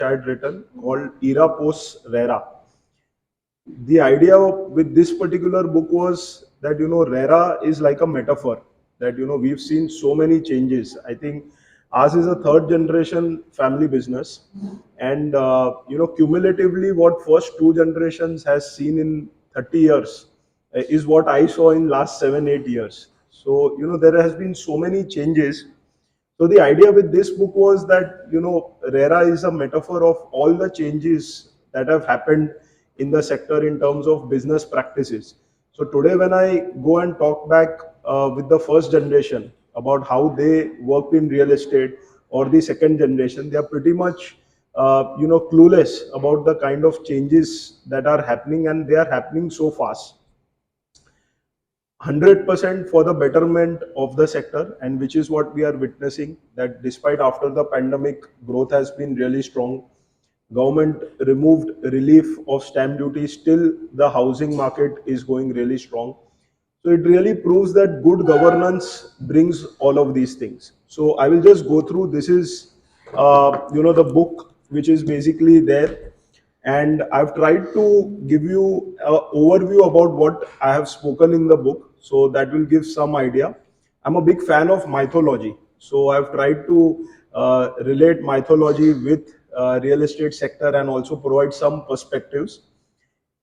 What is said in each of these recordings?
I had written called Era Post Rera. The idea with this particular book was that Rera is like a metaphor, that we've seen so many changes. I think ours is a third generation family business, and cumulatively what first two generations has seen in 30 years is what I saw in last 7 8 years. So there has been so many changes. So the idea with this book was that Rera is a metaphor of all the changes that have happened in the sector in terms of business practices. So today, when I go and talk back with the first generation about how they worked in real estate, or the second generation, they are pretty much clueless about the kind of changes that are happening, and they are happening so fast. 100% for the betterment of the sector, and which is what we are witnessing, that despite after the pandemic growth has been really strong, government removed relief of stamp duty, still the housing market is going really strong. So it really proves that good governance brings all of these things. So I will just go through, this is the book which is basically there, and I've tried to give you an overview about what I have spoken in the book, so that will give some idea. I'm a big fan of mythology, so I've tried to relate mythology with real estate sector and also provide some perspectives.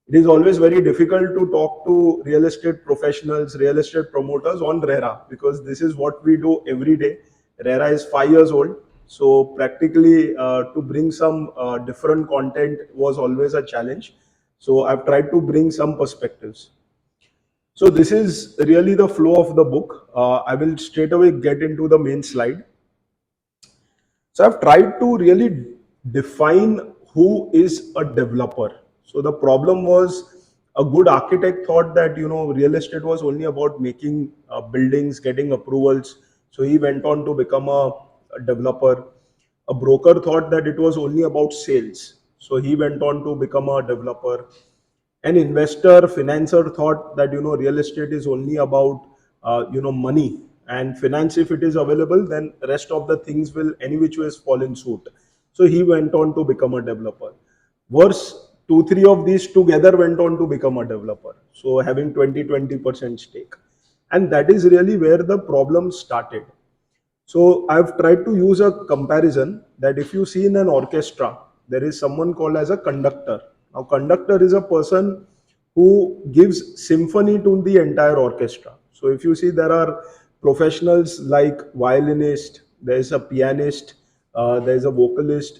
It is always very difficult to talk to real estate professionals, real estate promoters on Rera, because this is what we do every day. Rera is 5 years old, so practically to bring some different content was always a challenge. So I've tried to bring some perspectives. So this is really the flow of the book. I will straight away get into the main slide. So I've tried to really define who is a developer. So the problem was, a good architect thought that real estate was only about making buildings, getting approvals. So he went on to become a developer. A broker thought that it was only about sales. So he went on to become a developer. An investor, financer thought that real estate is only about money, and finance, if it is available, then rest of the things will any which ways fall in suit. So he went on to become a developer. Worse, two three of these together went on to become a developer, so having 20% stake. And that is really where the problem started. So I've tried to use a comparison that if you see in an orchestra, there is someone called as a conductor. Now, conductor is a person who gives symphony to the entire orchestra. So if you see, there are professionals like violinist, there is a pianist, there is a vocalist.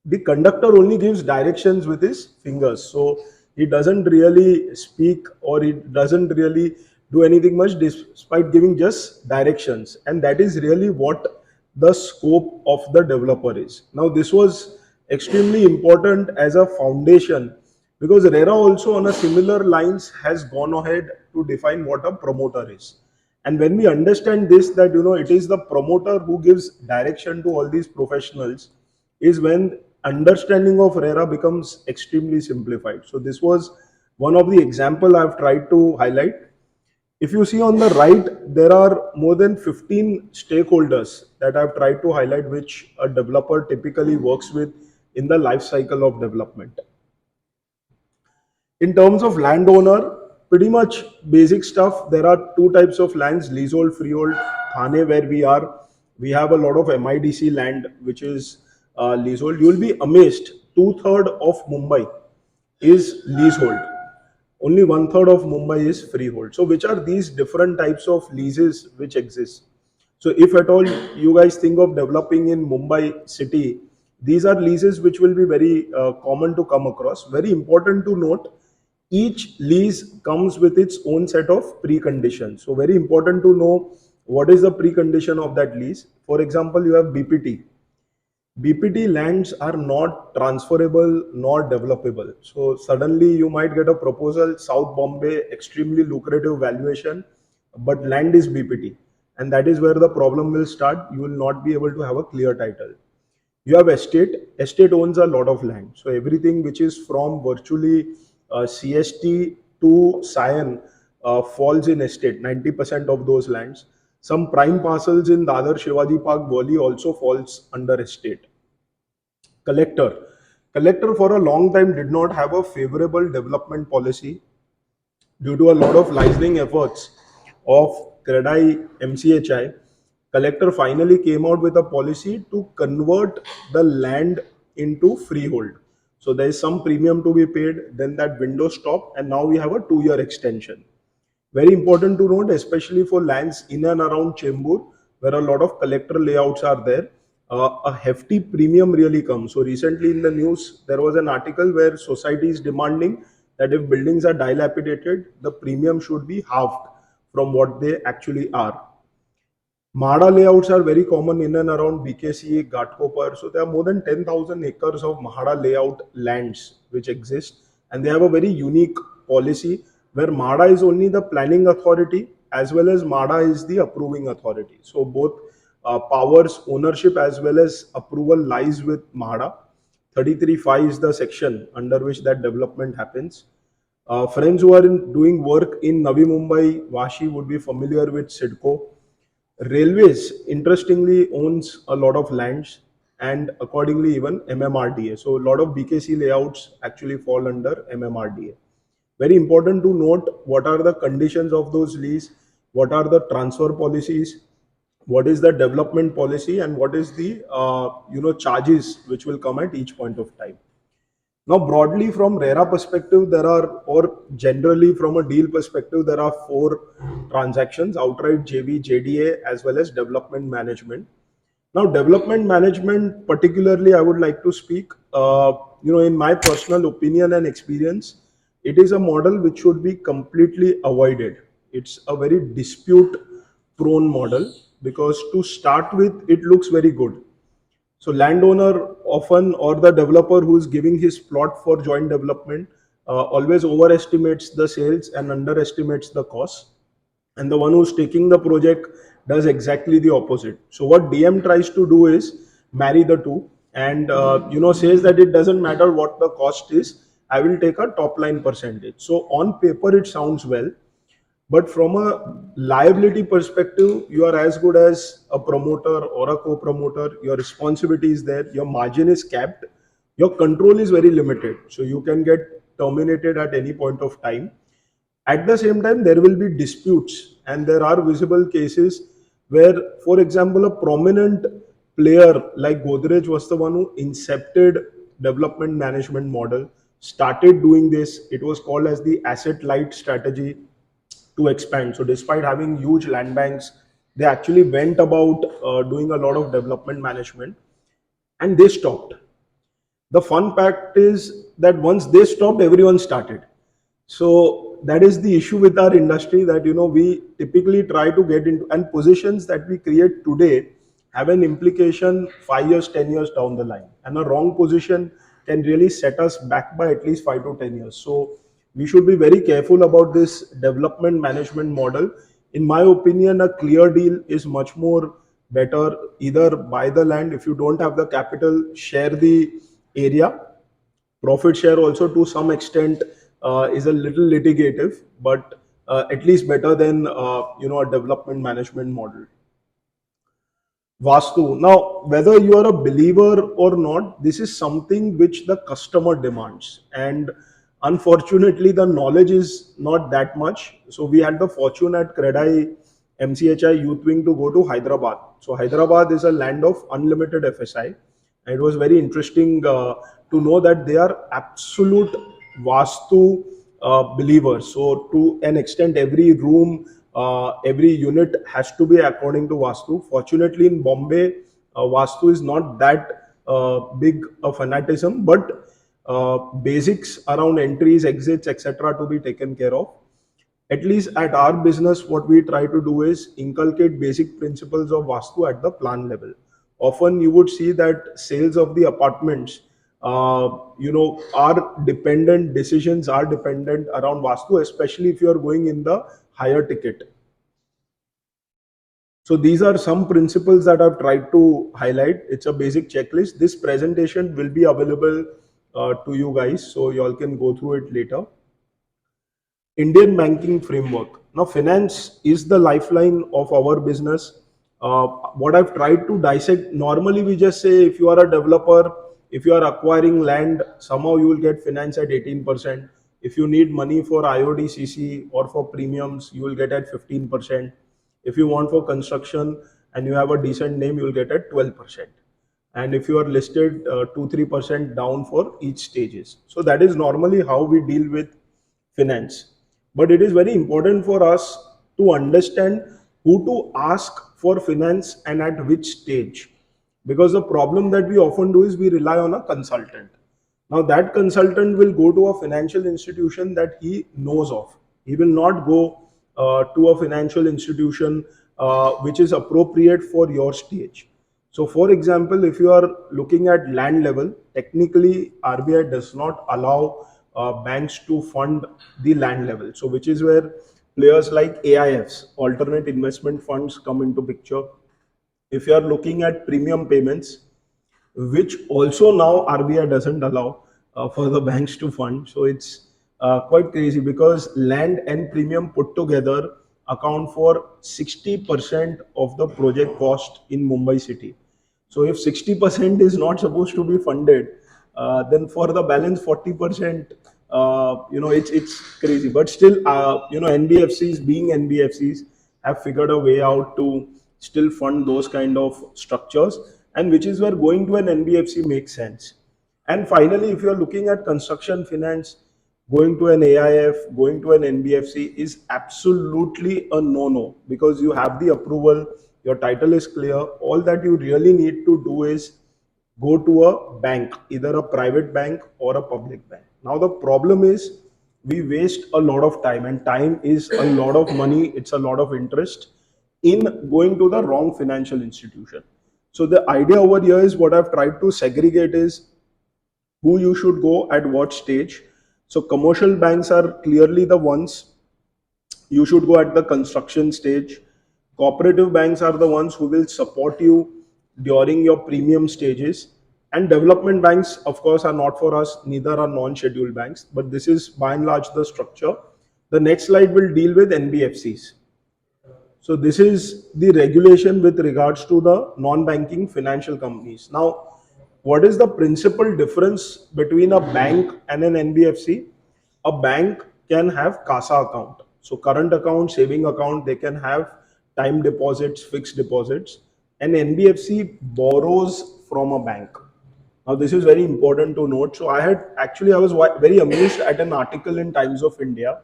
The conductor only gives directions with his fingers, so he doesn't really speak, or he doesn't really do anything much despite giving just directions. And that is really what the scope of the developer is. Now this was extremely important as a foundation, because Rera also on a similar lines has gone ahead to define what a promoter is. And when we understand this, that it is the promoter who gives direction to all these professionals, is when understanding of Rera becomes extremely simplified. So this was one of the example I've tried to highlight. If you see on the right, there are more than 15 stakeholders that I've tried to highlight, which a developer typically works with in the life cycle of development. In terms of landowner, pretty much basic stuff. There are two types of lands: leasehold, freehold. Thane, where we are, we have a lot of MIDC land, which is leasehold. You will be amazed. Two-third of Mumbai is leasehold. Only one-third of Mumbai is freehold. So, which are these different types of leases which exist? So, if at all you guys think of developing in Mumbai city, these are leases which will be very common to come across. Very important to note, each lease comes with its own set of preconditions. So very important to know what is the precondition of that lease. For example, you have BPT. BPT lands are not transferable nor developable. So suddenly you might get a proposal, South Bombay, extremely lucrative valuation, but land is BPT. And that is where the problem will start. You will not be able to have a clear title. You have estate. Estate owns a lot of land. So everything which is from virtually CST to Sion falls in estate. 90% of those lands. Some prime parcels in Dadar Shivaji Park, Worli also falls under estate. Collector. Collector for a long time did not have a favorable development policy due to a lot of licensing efforts of Credai Mchi. Collector finally came out with a policy to convert the land into freehold. So there is some premium to be paid, then that window stopped, and now we have a 2 year extension. Very important to note, especially for lands in and around Chembur, where a lot of collector layouts are there, a hefty premium really comes. So recently in the news, there was an article where society is demanding that if buildings are dilapidated, the premium should be halved from what they actually are. Mahada layouts are very common in and around BKC, Ghatkopar. So there are more than 10,000 acres of Mahada layout lands which exist, and they have a very unique policy where Mahada is only the planning authority as well as Mahada is the approving authority. So both powers, ownership as well as approval lies with Mahada. 33.5 is the section under which that development happens. Friends who are doing work in Navi Mumbai, Vashi would be familiar with SIDCO. Railways, interestingly, owns a lot of lands and accordingly even MMRDA. So a lot of BKC layouts actually fall under MMRDA. Very important to note what are the conditions of those lease, what are the transfer policies, what is the development policy, and what is the charges which will come at each point of time. Now, broadly from Rera perspective, there are, or generally from a deal perspective, there are four transactions: outright JV, JDA, as well as development management. Now, development management, particularly, I would like to speak. In my personal opinion and experience, it is a model which should be completely avoided. It's a very dispute-prone model because to start with, it looks very good. So landowner often or the developer who is giving his plot for joint development always overestimates the sales and underestimates the cost. And the one who's taking the project does exactly the opposite. So what DM tries to do is marry the two and says that it doesn't matter what the cost is. I will take a top line percentage. So on paper it sounds well, but from a liability perspective, you are as good as a promoter or a co-promoter. Your responsibility is there. Your margin is capped. Your control is very limited. So you can get terminated at any point of time. At the same time, there will be disputes, and there are visible cases where, for example, a prominent player like Godrej was the one who incepted development management model, started doing this. It was called as the asset light strategy to expand. So despite having huge land banks, they actually went about doing a lot of development management, and they stopped. The fun fact is that once they stopped, everyone started. So that is the issue with our industry, that we typically try to get into, and positions that we create today have an implication 5 years, 10 years down the line, and a wrong position can really set us back by at least 5 to 10 years. So we should be very careful about this development management model. In my opinion, a clear deal is much more better. Either buy the land, if you don't have the capital, share the area. Profit share also to some extent is a little litigative, but at least better than a development management model. Vastu. Now, whether you are a believer or not, this is something which the customer demands. And unfortunately, the knowledge is not that much. So we had the fortune at Credai MCHI Youth Wing to go to Hyderabad. So Hyderabad is a land of unlimited FSI. And it was very interesting to know that they are absolute Vastu believers. So to an extent, every room, every unit has to be according to Vastu. Fortunately, in Bombay, Vastu is not that big a fanaticism, but basics around entries, exits, etc. to be taken care of. At least at our business, what we try to do is inculcate basic principles of Vastu at the plan level. Often you would see that sales of the apartments, are dependent, decisions are dependent around Vastu, especially if you are going in the higher ticket. So these are some principles that I've tried to highlight. It's a basic checklist. This presentation will be available to you guys, so you all can go through it later. Indian banking framework. Now, finance is the lifeline of our business. What I've tried to dissect, normally we just say if you are a developer, If you are acquiring land, somehow you will get finance at 18%. If you need money for IODCC or for premiums, you will get at 15%. If you want for construction and you have a decent name, you will get at 12%. And if you are listed 2-3% down for each stages. So that is normally how we deal with finance. But it is very important for us to understand who to ask for finance and at which stage. Because the problem that we often do is we rely on a consultant. Now that consultant will go to a financial institution that he knows of. He will not go to a financial institution which is appropriate for your stage. So for example, if you are looking at land level, technically RBI does not allow banks to fund the land level. So which is where players like AIFs, alternate investment funds, come into picture. If you are looking at premium payments, which also now RBI doesn't allow for the banks to fund. So it's quite crazy because land and premium put together account for 60% of the project cost in Mumbai city. So if 60% is not supposed to be funded, then for the balance 40%, it's crazy. But still, NBFCs being NBFCs have figured a way out to still fund those kind of structures, and which is where going to an NBFC makes sense. And finally, if you're looking at construction finance, going to an AIF, going to an NBFC is absolutely a no-no because you have the approval, your title is clear. All that you really need to do is go to a bank, either a private bank or a public bank. Now, the problem is we waste a lot of time, and time is a lot of money, it's a lot of interest in going to the wrong financial institution. So, the idea over here is what I've tried to segregate is who you should go at what stage. So commercial banks are clearly the ones you should go at the construction stage. Cooperative banks are the ones who will support you during your premium stages. And development banks, of course, are not for us, neither are non-scheduled banks, but this is by and large the structure. The next slide will deal with NBFCs. So this is the regulation with regards to the non-banking financial companies. Now, what is the principal difference between a bank and an NBFC? A bank can have CASA account. So current account, saving account, they can have time deposits, fixed deposits. An NBFC borrows from a bank. Now, this is very important to note. So I was very amused at an article in Times of India.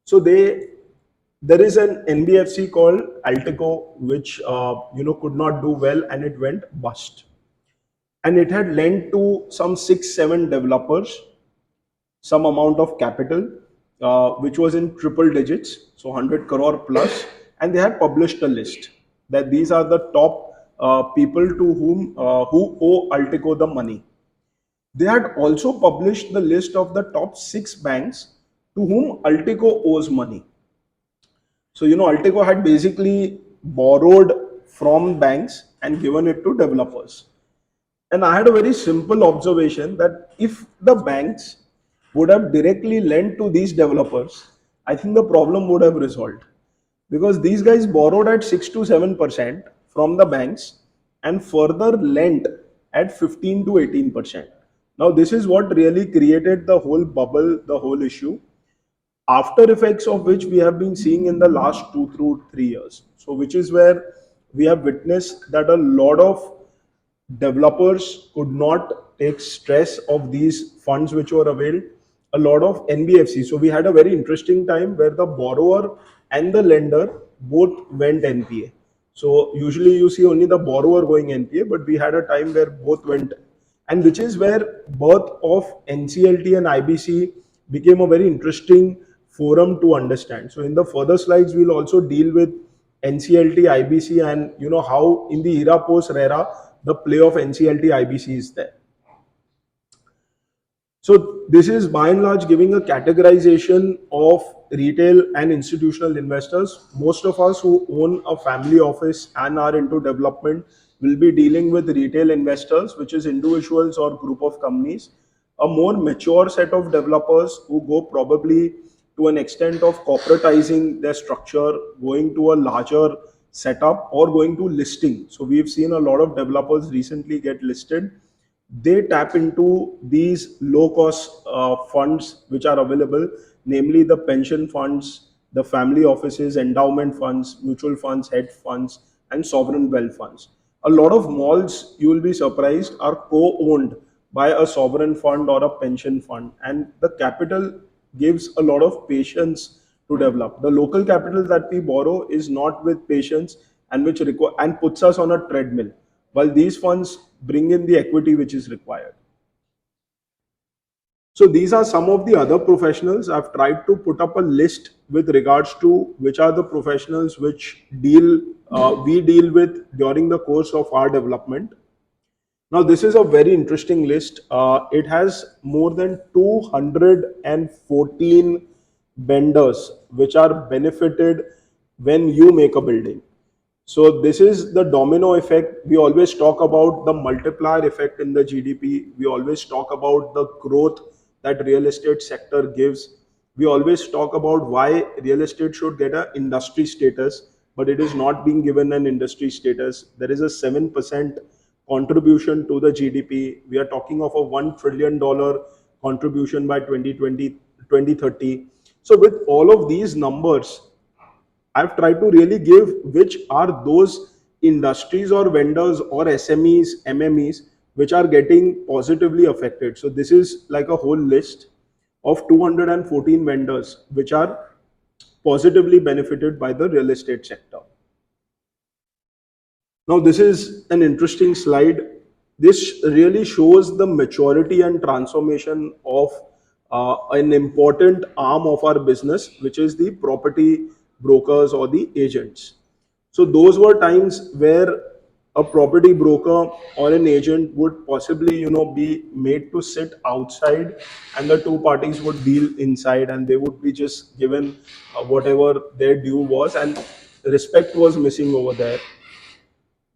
So there is an NBFC called Altico, which could not do well and it went bust. And it had lent to some 6-7 developers some amount of capital, which was in triple digits, so 100 crore plus, and they had published a list that these are the top people to whom who owe Altico the money. They had also published the list of the top 6 banks to whom Altico owes money. So, Altico had basically borrowed from banks and given it to developers. And I had a very simple observation that if the banks would have directly lent to these developers, I think the problem would have resolved. Because these guys borrowed at 6 to 7% from the banks and further lent at 15 to 18%. Now, this is what really created the whole bubble, the whole issue, after effects of which we have been seeing in the last 2 to 3 years. So, which is where we have witnessed that a lot of developers could not take stress of these funds which were availed. A lot of NBFCs. So, we had a very interesting time where the borrower and the lender both went NPA. So, usually you see only the borrower going NPA, but we had a time where both went, and which is where birth of NCLT and IBC became a very interesting forum to understand. So in the further slides, we'll also deal with NCLT, IBC, and how in the era post Rera, the play of NCLT, IBC is there. So this is by and large giving a categorization of retail and institutional investors. Most of us who own a family office and are into development will be dealing with retail investors, which is individuals or group of companies. A more mature set of developers who go probably to an extent of corporatizing their structure, going to a larger setup or going to listing. So we've seen a lot of developers recently get listed. they tap into these low cost funds which are available, namely the pension funds, the family offices, endowment funds, mutual funds, hedge funds, and sovereign wealth funds. A lot of malls, you will be surprised, are co-owned by a sovereign fund or a pension fund, and the capital gives a lot of patience to develop. The local capital that we borrow is not with patience, and which require and puts us on a treadmill, while these funds bring in the equity which is required. So these are some of the other professionals. I've tried to put up a list with regards to which are the professionals which we deal with during the course of our development. Now, this is a very interesting list. It has more than 214 vendors which are benefited when you make a building. So this is the domino effect. We always talk about the multiplier effect in the GDP. We always talk about the growth that real estate sector gives. We always talk about why real estate should get an industry status, but it is not being given an industry status. There is a 7% contribution to the GDP. We are talking of a $1 trillion contribution by 2020, 2030. So with all of these numbers, I've tried to really give which are those industries or vendors or SMEs, MMEs, which are getting positively affected. So this is like a whole list of 214 vendors which are positively benefited by the real estate sector. Now, this is an interesting slide. This really shows the maturity and transformation of an important arm of our business, which is the property brokers or the agents. So, those were times where a property broker or an agent would possibly, be made to sit outside, and the two parties would deal inside, and they would be just given whatever their due was, and respect was missing over there.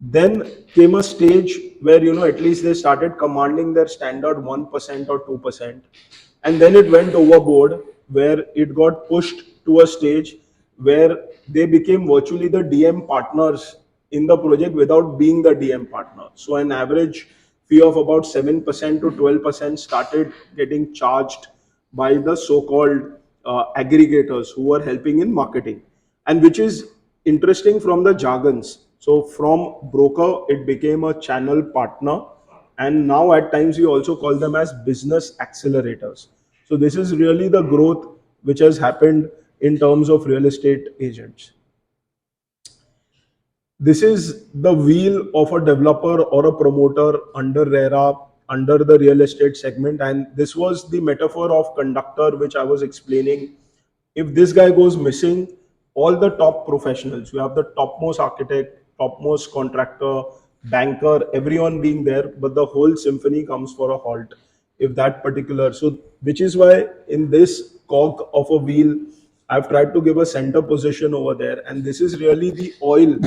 Then came a stage where, at least they started commanding their standard 1% or 2%. And then it went overboard, where it got pushed to a stage where they became virtually the DM partners in the project without being the DM partner. So an average fee of about 7% to 12% started getting charged by the so-called aggregators who were helping in marketing, and which is interesting from the jargons. So from broker, it became a channel partner, and now at times we also call them as business accelerators. So this is really the growth which has happened in terms of real estate agents. This is the wheel of a developer or a promoter under Rera, under the real estate segment. And this was the metaphor of conductor, which I was explaining. If this guy goes missing, all the top professionals, you have the topmost architect, topmost contractor, banker, everyone being there, but the whole symphony comes for a halt if that particular. So, which is why in this cog of a wheel, I've tried to give a center position over there, and this is really the oil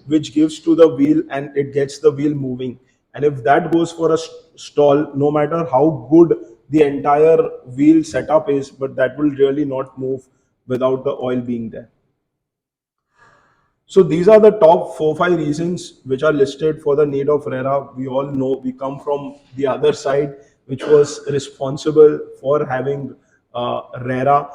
which gives to the wheel and it gets the wheel moving. And if that goes for a stall, no matter how good the entire wheel setup is, but that will really not move without the oil being there. So these are the top 4 5 reasons which are listed for the need of Rera. We all know we come from the other side, which was responsible for having Rera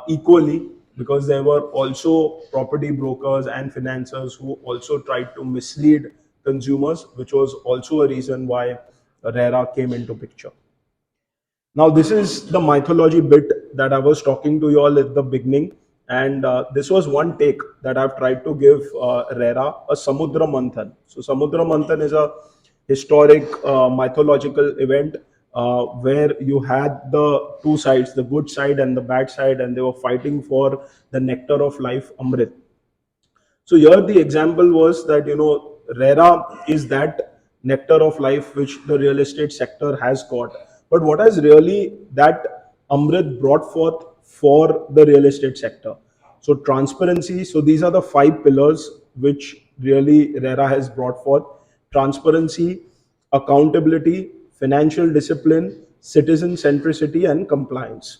equally, because there were also property brokers and financiers who also tried to mislead consumers, which was also a reason why Rera came into picture. Now, this is the mythology bit that I was talking to you all at the beginning, and this was one take that I've tried to give Rera, a Samudra Manthan. So, Samudra Manthan is a historic mythological event where you had the two sides, the good side and the bad side, and they were fighting for the nectar of life, Amrit. So here the example was that, Rera is that nectar of life which the real estate sector has got. But what has really that Amrit brought forth for the real estate sector? So transparency. So these are the 5 pillars which really Rera has brought forth: transparency, accountability, financial discipline, citizen centricity, and compliance.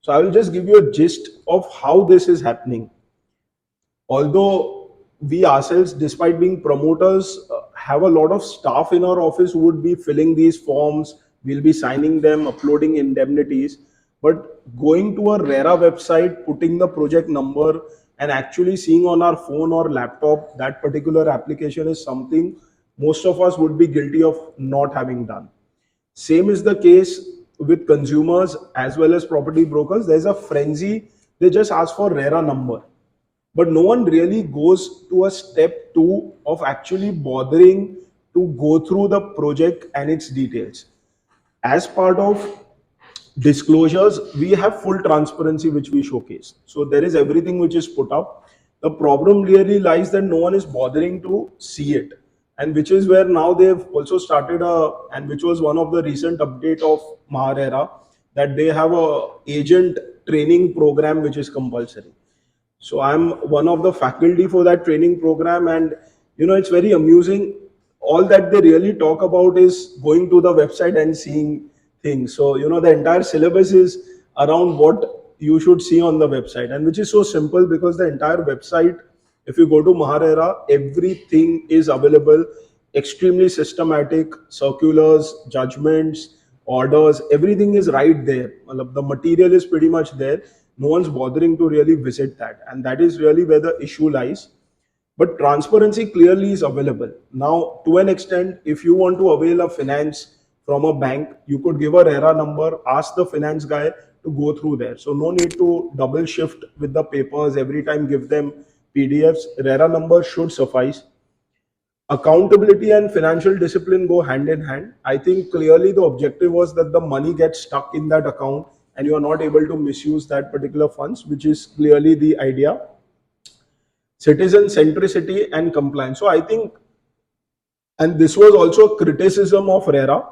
So I will just give you a gist of how this is happening. Although we ourselves, despite being promoters, have a lot of staff in our office who would be filling these forms. We'll be signing them, uploading indemnities. But going to a Rera website, putting the project number, and actually seeing on our phone or laptop that particular application is something most of us would be guilty of not having done. Same is the case with consumers as well as property brokers. There's a frenzy. They just ask for Rera number, but no one really goes to a step two of actually bothering to go through the project and its details. As part of disclosures, we have full transparency which we showcase, so there is everything which is put up. The problem really lies that no one is bothering to see it, and which is where now they've also started and which was one of the recent update of Maharera, that they have a agent training program which is compulsory. So I'm one of the faculty for that training program, and it's very amusing. All that they really talk about is going to the website and seeing things. So the entire syllabus is around what you should see on the website, and which is so simple because the entire website, if you go to Maharera, everything is available, extremely systematic, circulars, judgments, orders, everything is right there. The material is pretty much there. No one's bothering to really visit that, and that is really where the issue lies. But transparency clearly is available now. To an extent, if you want to avail a finance from a bank, you could give a Rera number, ask the finance guy to go through there. So no need to double shift with the papers every time, give them PDFs. Rera number should suffice. Accountability and financial discipline go hand in hand. I think clearly the objective was that the money gets stuck in that account and you are not able to misuse that particular funds, which is clearly the idea. Citizen centricity and compliance. So I think, and this was also a criticism of Rera,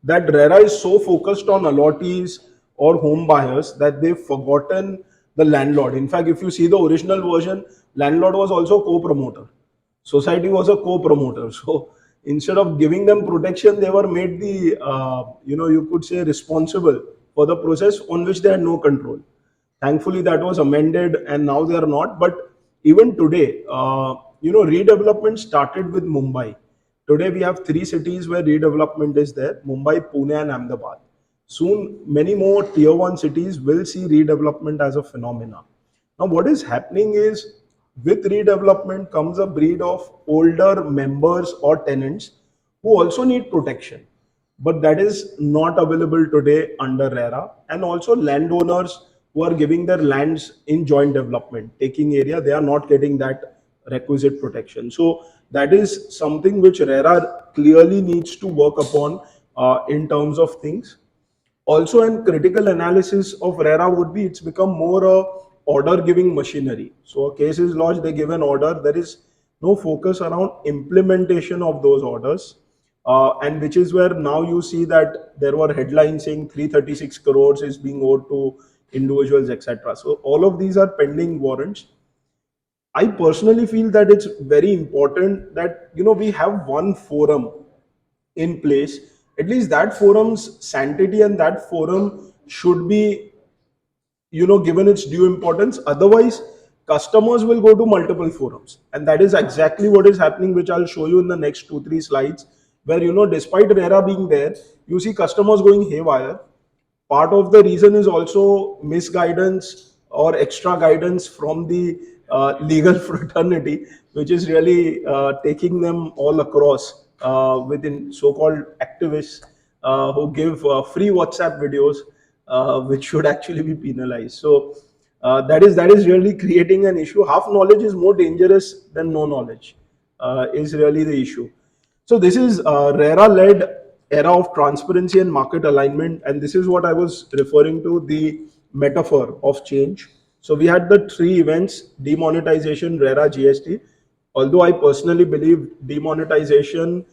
that Rera is so focused on allottees or home buyers that they've forgotten the landlord. In fact, if you see the original version, landlord was also co-promoter. Society was a co-promoter. So instead of giving them protection, they were made the, you could say, responsible for the process on which they had no control. Thankfully, that was amended and now they are not. But even today, redevelopment started with Mumbai. Today, we have three cities where redevelopment is there: Mumbai, Pune, and Ahmedabad. Soon, many more tier one cities will see redevelopment as a phenomena. Now, what is happening is, with redevelopment comes a breed of older members or tenants who also need protection, but that is not available today under RERA. And also landowners who are giving their lands in joint development, taking area, they are not getting that requisite protection. So that is something which RERA clearly needs to work upon in terms of things. Also, in critical analysis of RERA would be, it's become more a order giving machinery. So a case is lodged, they give an order, there is no focus around implementation of those orders. And which is where now you see that there were headlines saying 336 crores is being owed to individuals, etc. So all of these are pending warrants. I personally feel that it's very important that we have one forum in place. At least that forum's sanctity and that forum should be given its due importance. Otherwise, customers will go to multiple forums, and that is exactly what is happening, which I'll show you in the next 2 3 slides, where despite RERA being there, you see customers going haywire. Part of the reason is also misguidance or extra guidance from the legal fraternity, which is really taking them all across within so-called activists who give free WhatsApp videos, which should actually be penalized. So that is really creating an issue. Half knowledge is more dangerous than no knowledge, is really the issue. So this is RERA-led era of transparency and market alignment, and this is what I was referring to, the metaphor of change. So we had the three events: demonetization, RERA, GST. Although I personally believe demonetization,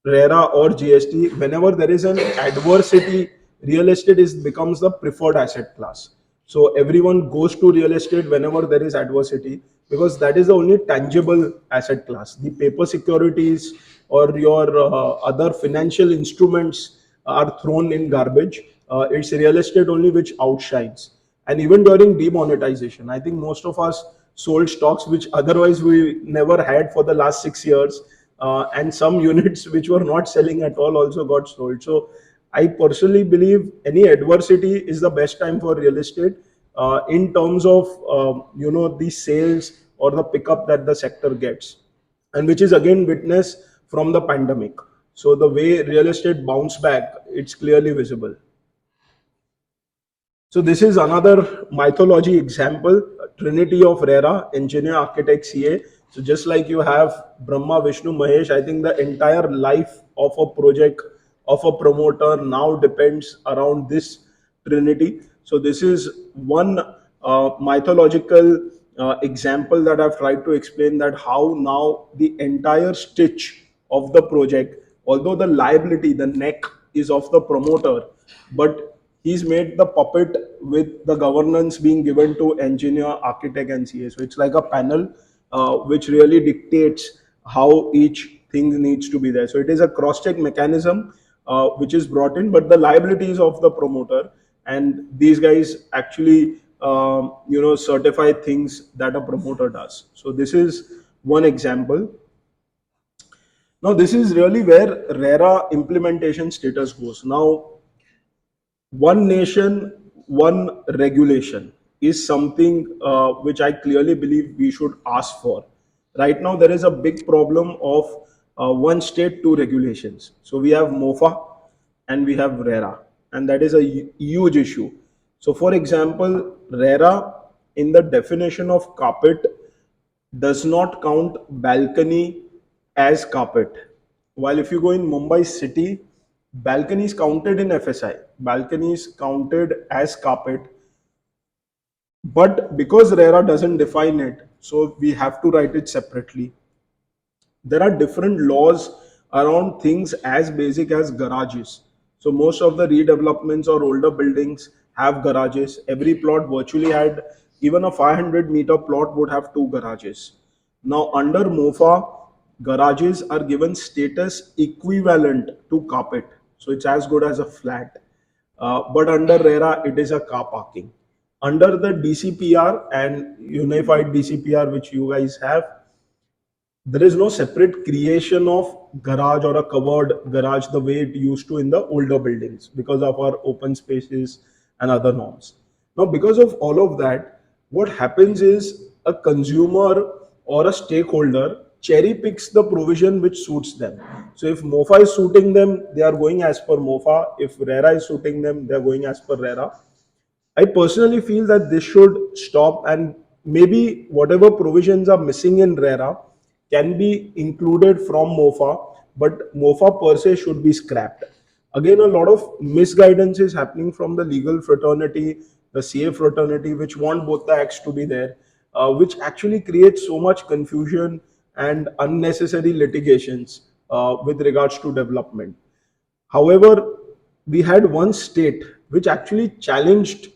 RERA or GST, whenever there is an adversity, real estate becomes the preferred asset class. So everyone goes to real estate whenever there is adversity, because that is the only tangible asset class. The paper securities or your other financial instruments are thrown in garbage. It's real estate only which outshines. And even during demonetization, I think most of us sold stocks which otherwise we never had for the last 6 years. and some units which were not selling at all also got sold. So I personally believe any adversity is the best time for real estate in terms of the sales or the pickup that the sector gets, and which is again witnessed from the pandemic. So the way real estate bounced back, it's clearly visible. So this is another mythology example, Trinity of Rera, engineer, architect, CA. So just like you have Brahma, Vishnu, Mahesh, I think the entire life of a project, of a promoter now depends around this Trinity. So this is one mythological example that I've tried to explain, that how now the entire stitch of the project, although the liability, the neck is of the promoter, but he's made the puppet with the governance being given to engineer, architect, and CA. So it's like a panel which really dictates how each thing needs to be there. So it is a cross-check mechanism which is brought in, but the liabilities of the promoter, and these guys actually certify things that a promoter does. So this is one example. Now this is really where RERA implementation status goes. Now one nation, one regulation is something which I clearly believe we should ask for. Right now, there is a big problem of one state, two regulations. So we have MOFA and we have RERA, and that is a huge issue. So, for example, RERA in the definition of carpet does not count balcony as carpet. While if you go in Mumbai city, balcony is counted in FSI. Balcony is counted as carpet. But because RERA doesn't define it, so we have to write it separately. There are different laws around things as basic as garages. So most of the redevelopments or older buildings have garages. Every plot virtually had, even a 500-meter plot would have two garages. Now under MOFA, garages are given status equivalent to carpet. So it's as good as a flat. But under RERA, it is a car parking. Under the DCPR and unified DCPR, which you guys have, there is no separate creation of garage or a covered garage the way it used to in the older buildings because of our open spaces and other norms. Now, because of all of that, what happens is a consumer or a stakeholder cherry picks the provision which suits them. So if MOFA is suiting them, they are going as per MOFA. If RERA is suiting them, they are going as per RERA. I personally feel that this should stop, and maybe whatever provisions are missing in RERA can be included from MOFA, but MOFA per se should be scrapped. Again, a lot of misguidance is happening from the legal fraternity, the CA fraternity, which want both the acts to be there, which actually creates so much confusion and unnecessary litigations with regards to development. However, we had one state which actually challenged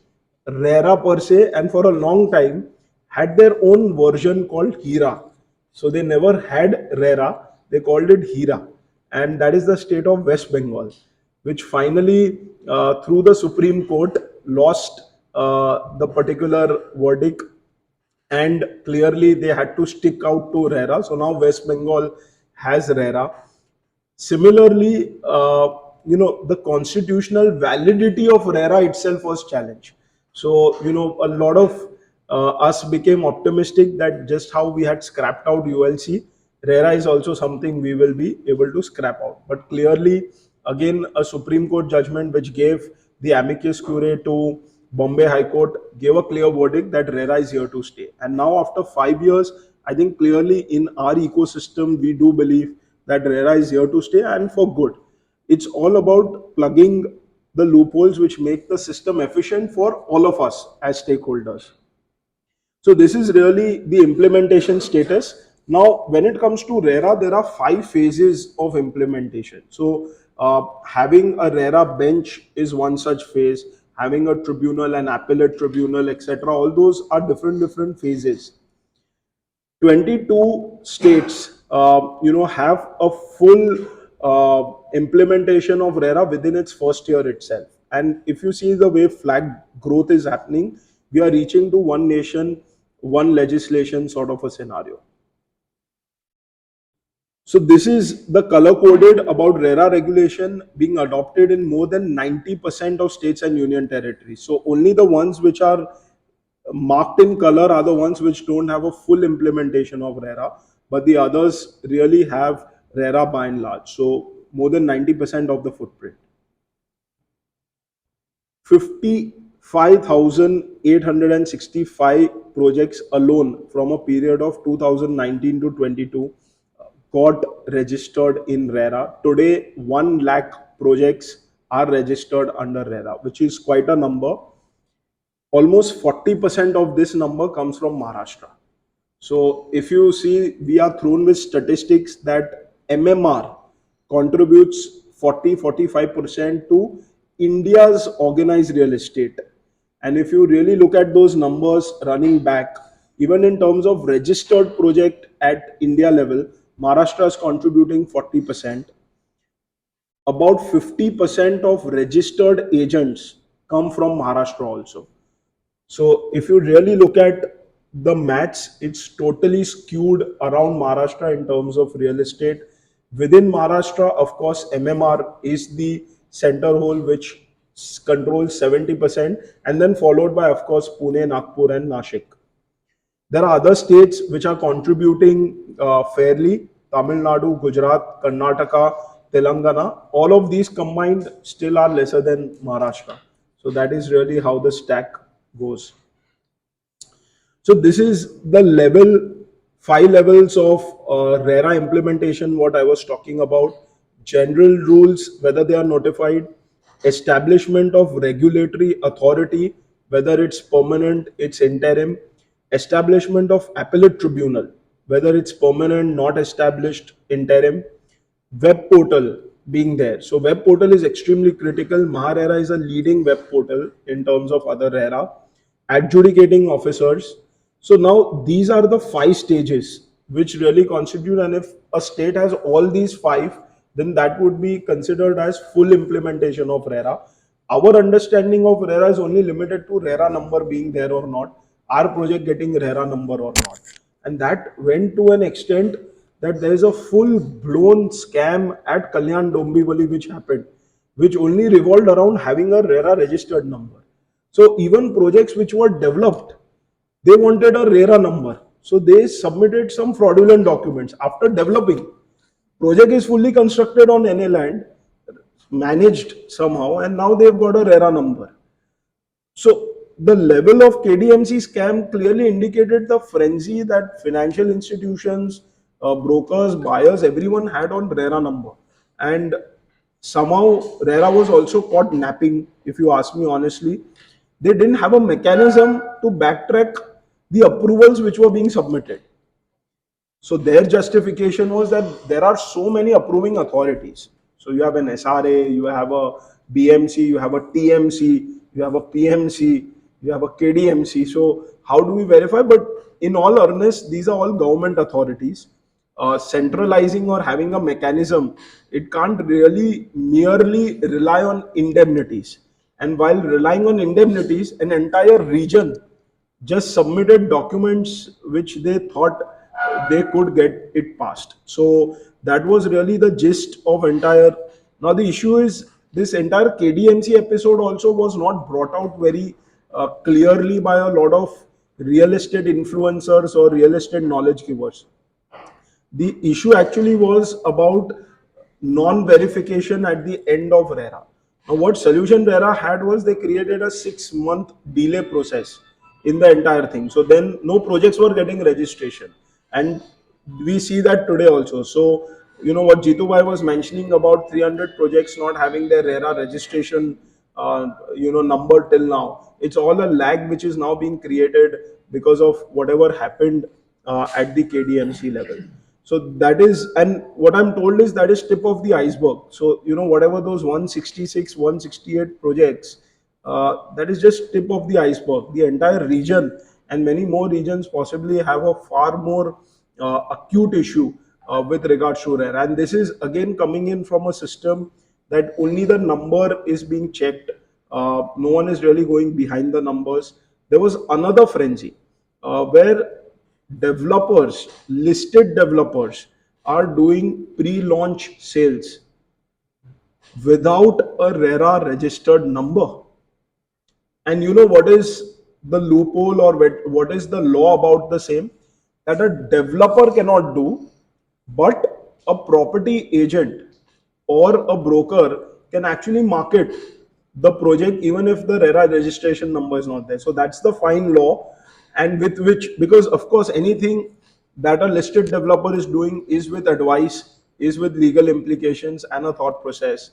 RERA per se, and for a long time had their own version called Hira. So they never had RERA, they called it Hira. And that is the state of West Bengal, which finally, through the Supreme Court, lost the particular verdict, and clearly they had to stick out to RERA. So now West Bengal has RERA. Similarly, the constitutional validity of RERA itself was challenged. So, a lot of us became optimistic that just how we had scrapped out ULC, RERA is also something we will be able to scrap out. But clearly, again, a Supreme Court judgment which gave the amicus curiae to Bombay High Court gave a clear verdict that RERA is here to stay. And now, after 5 years, I think clearly in our ecosystem, we do believe that RERA is here to stay, and for good. It's all about plugging the loopholes which make the system efficient for all of us as stakeholders. So this is really the implementation status. Now, when it comes to RERA, there are 5 phases of implementation. So having a RERA bench is one such phase. Having a tribunal, an appellate tribunal, etc. All those are different phases. 22 states, have a full implementation of RERA within its first year itself. And if you see the way flag growth is happening, we are reaching to one nation, one legislation sort of a scenario. So this is the color coded about RERA regulation being adopted in more than 90% of states and union territories. So only the ones which are marked in color are the ones which don't have a full implementation of RERA, but the others really have RERA by and large. So more than 90% of the footprint. 55,865 projects alone from a period of 2019 to 22 got registered in RERA. Today, 1 lakh projects are registered under RERA, which is quite a number. Almost 40% of this number comes from Maharashtra. So if you see, we are thrown with statistics that MMR contributes 40-45% to India's organized real estate. And if you really look at those numbers running back, even in terms of registered project at India level, Maharashtra is contributing 40%. About 50% of registered agents come from Maharashtra also. So if you really look at the maths, it's totally skewed around Maharashtra in terms of real estate. Within Maharashtra, of course, MMR is the center hole which controls 70%, and then followed by, of course, Pune, Nagpur, and Nashik. There are other states which are contributing fairly: Tamil Nadu, Gujarat, Karnataka, Telangana. All of these combined still are lesser than Maharashtra. So that is really how the stack goes. So this is the level, 5 levels of RERA implementation, what I was talking about. General rules, whether they are notified, establishment of regulatory authority, whether it's permanent, it's interim, establishment of appellate tribunal, whether it's permanent, not established, interim, web portal being there. So web portal is extremely critical. Maharera is a leading web portal in terms of other RERA. Adjudicating officers. So now these are the 5 stages which really constitute, and if a state has all these 5, then that would be considered as full implementation of RERA. Our understanding of RERA is only limited to RERA number being there or not, our project getting RERA number or not. And that went to an extent that there is a full blown scam at Kalyan Dombivali which happened, which only revolved around having a RERA registered number. So even projects which were developed, they wanted a RERA number. So they submitted some fraudulent documents after developing. Project is fully constructed on NA land, managed somehow, and now they've got a RERA number. So the level of KDMC scam clearly indicated the frenzy that financial institutions, brokers, buyers, everyone had on RERA number. And somehow RERA was also caught napping, if you ask me honestly. They didn't have a mechanism to backtrack the approvals which were being submitted. So their justification was that there are so many approving authorities. So you have an SRA, you have a BMC, you have a TMC, you have a PMC, you have a KDMC. So how do we verify? But in all earnest, these are all government authorities. Centralizing or having a mechanism, it can't really merely rely on indemnities. And while relying on indemnities, an entire region just submitted documents which they thought they could get it passed. So that was really the gist of entire. Now the issue is this entire KDMC episode also was not brought out very clearly by a lot of real estate influencers or real estate knowledge givers. The issue actually was about non-verification at the end of RERA. Now, what solution RERA had was they created a 6-month delay process in the entire thing. So then no projects were getting registration. And we see that today also. So, you know what Jitubhai was mentioning about 300 projects not having their RERA registration, number till now. It's all a lag which is now being created because of whatever happened at the KDMC level. So that is, and what I'm told is that is tip of the iceberg. So whatever those 166, 168 projects, that is just tip of the iceberg. The entire region and many more regions possibly have a far more acute issue with regards to RARE. And this is again coming in from a system that only the number is being checked. No one is really going behind the numbers. There was another frenzy where developers, listed developers, are doing pre-launch sales without a RERA registered number. And you know what is the loophole, or what is the law about the same? That a developer cannot do, but a property agent or a broker can actually market the project even if the RERA registration number is not there. So that's the fine law, and with which, because of course anything that a listed developer is doing is with advice, is with legal implications and a thought process.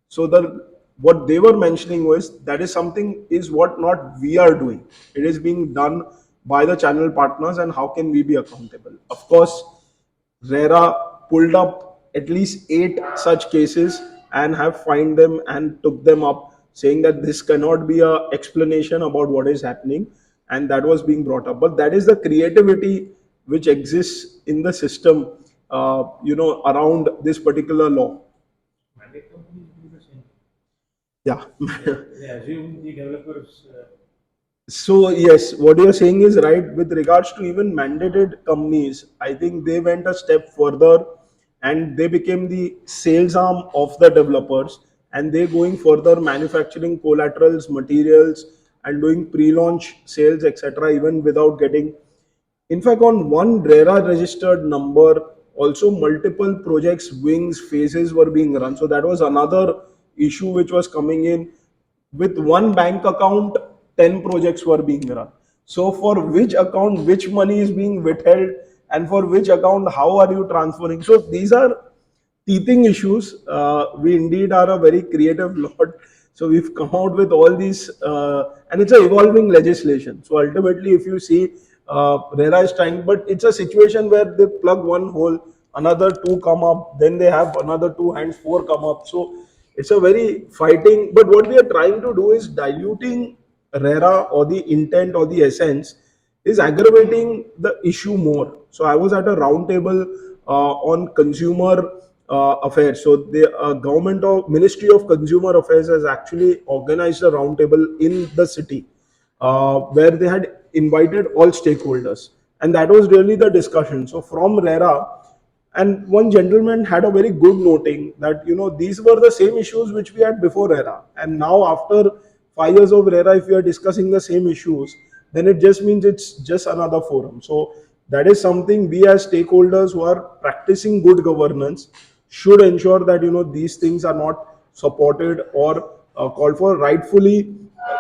So the what they were mentioning was that is something is what not we are doing. It is being done by the channel partners, and how can we be accountable? Of course, Rera pulled up at least 8 such cases and have fined them and took them up, saying that this cannot be a explanation about what is happening, and that was being brought up. But that is the creativity which exists in the system, around this particular law. Mandate companies do the same. Yeah. They assume the developers. So yes, what you're saying is right. With regards to even mandated companies, I think they went a step further and they became the sales arm of the developers, and they going further manufacturing collaterals, materials, and doing pre-launch sales, etc. Even without getting, in fact, on one RERA registered number, also multiple projects, wings, phases were being run. So that was another issue which was coming in. With one bank account, 10 projects were being run. So for which account, which money is being withheld, and for which account, how are you transferring? So these are teething issues. We indeed are a very creative lot. So we've come out with all these, and it's an evolving legislation. So ultimately, if you see, RERA is trying, but it's a situation where they plug one hole, another two come up, then they have another two hands, four come up. So it's a very fighting. But what we are trying to do is diluting RERA, or the intent or the essence, is aggravating the issue more. So I was at a roundtable on consumer affairs. So the government of Ministry of Consumer Affairs has actually organized a roundtable in the city, where they had invited all stakeholders, and that was really the discussion. So from RERA, and one gentleman had a very good noting that these were the same issues which we had before RERA, and now after 5 years of RERA, if we are discussing the same issues, then it just means it's just another forum. So that is something we as stakeholders who are practicing good governance should ensure that these things are not supported or called for. Rightfully,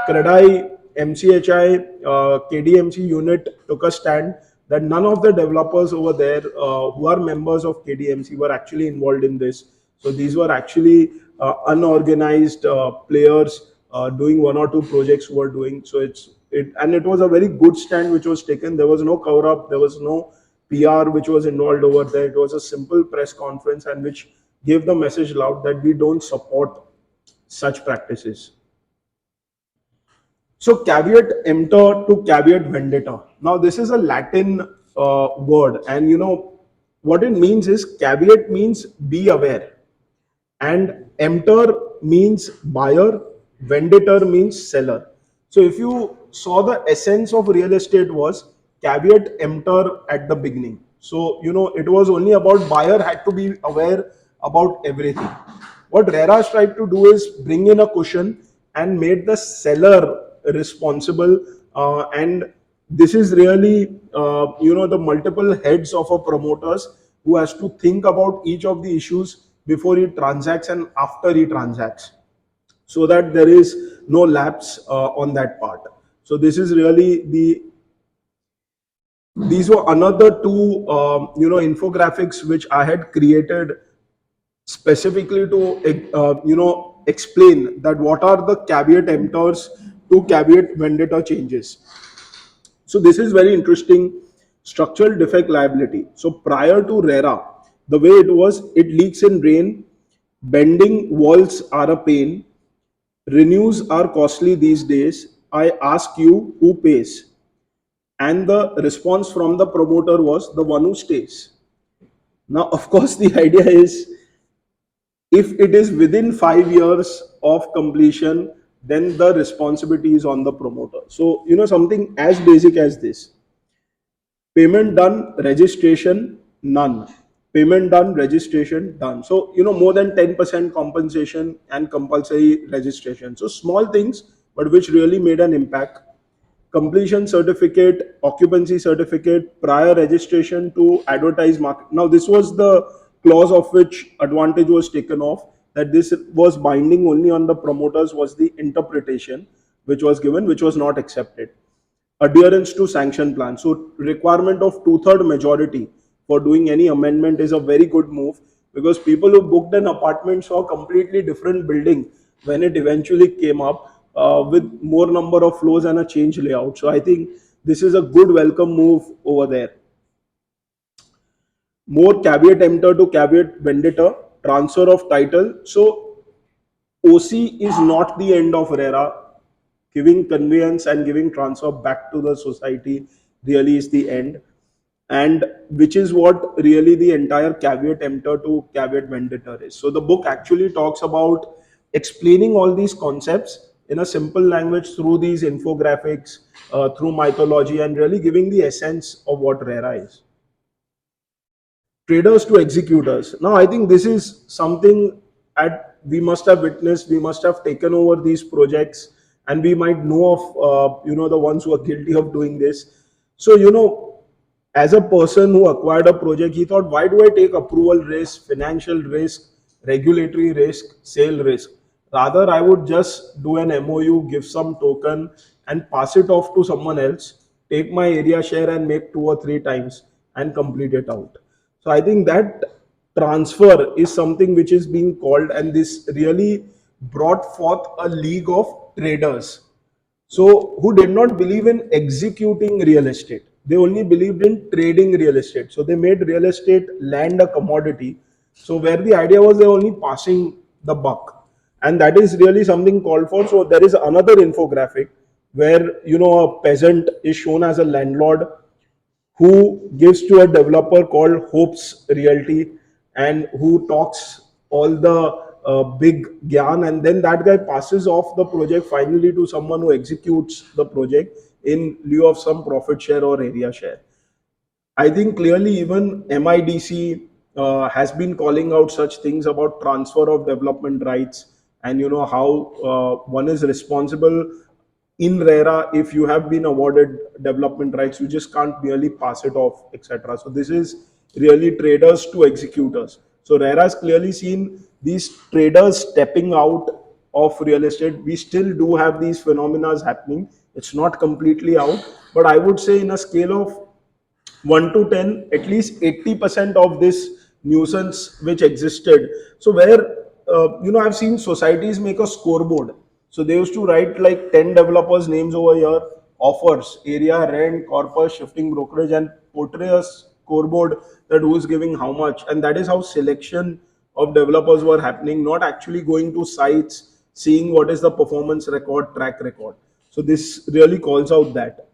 Credai, MCHI, KDMC unit took a stand that none of the developers over there who are members of KDMC were actually involved in this. So these were actually unorganized players doing one or two projects who were doing. So it was a very good stand which was taken. There was no cover up. There was no PR which was involved over there. It was a simple press conference, and which gave the message loud that we don't support such practices. So caveat emptor to caveat vendetta. Now this is a Latin word, and what it means is, caveat means be aware, and emptor means buyer, vendor means seller. So if you saw, the essence of real estate was caveat emptor at the beginning. So it was only about buyer had to be aware about everything. What Rera's tried to do is bring in a cushion and made the seller responsible, and this is really the multiple heads of a promoters who has to think about each of the issues before he transacts and after he transacts, so that there is no lapse on that part. So this is really these were another two infographics which I had created specifically to explain that what are the caveat emptors to caveat vendetta changes. So this is very interesting. Structural defect liability. So prior to RERA, the way it was, it leaks in rain, bending walls are a pain, renews are costly these days. I ask you, who pays? And the response from the promoter was, the one who stays. Now, of course, the idea is, if it is within 5 years of completion, then the responsibility is on the promoter. So, something as basic as this: payment done, registration none. payment done, registration done. So, more than 10% compensation and compulsory registration. So small things, but which really made an impact. Completion certificate, occupancy certificate, prior registration to advertise market. Now, this was the clause of which advantage was taken off, that this was binding only on the promoters, was the interpretation which was given, which was not accepted. Adherence to sanction plan. So requirement of two-third majority for doing any amendment is a very good move, because people who booked an apartment saw a completely different building when it eventually came up, with more number of floors and a change layout. So I think this is a good welcome move over there. More caveat emptor to caveat vendetta, transfer of title. So OC is not the end of Rera. Giving conveyance and giving transfer back to the society really is the end. And which is what really the entire caveat emptor to caveat vendetta is. So the book actually talks about explaining all these concepts in a simple language through these infographics, through mythology, and really giving the essence of what Rera is. Traders to executors. Now, I think this is something at we must have witnessed, we must have taken over these projects, and we might know of the ones who are guilty of doing this. So, as a person who acquired a project, he thought, why do I take approval risk, financial risk, regulatory risk, sale risk? Rather, I would just do an MOU, give some token, and pass it off to someone else, take my area share and make two or three times and complete it out. So I think that transfer is something which is being called, and this really brought forth a league of traders. So who did not believe in executing real estate. They only believed in trading real estate. So they made real estate land a commodity. So where the idea was they're only passing the buck. And that is really something called for. So there is another infographic where a peasant is shown as a landlord who gives to a developer called Hopes Realty, and who talks all the big gyan, and then that guy passes off the project finally to someone who executes the project in lieu of some profit share or area share. I think clearly even MIDC has been calling out such things about transfer of development rights, and how one is responsible in Rera. If you have been awarded development rights, you just can't merely pass it off, etc. So this is really traders to executors. So Rera has clearly seen these traders stepping out of real estate. We still do have these phenomena happening. It's not completely out, but I would say in a scale of 1 to 10, at least 80% of this nuisance which existed. So where, I've seen societies make a scoreboard. So they used to write like 10 developers names over here, offers, area, rent, corpus, shifting brokerage, and portray a scoreboard that who is giving how much. And that is how selection of developers were happening, not actually going to sites, seeing what is the performance record, track record. So this really calls out that.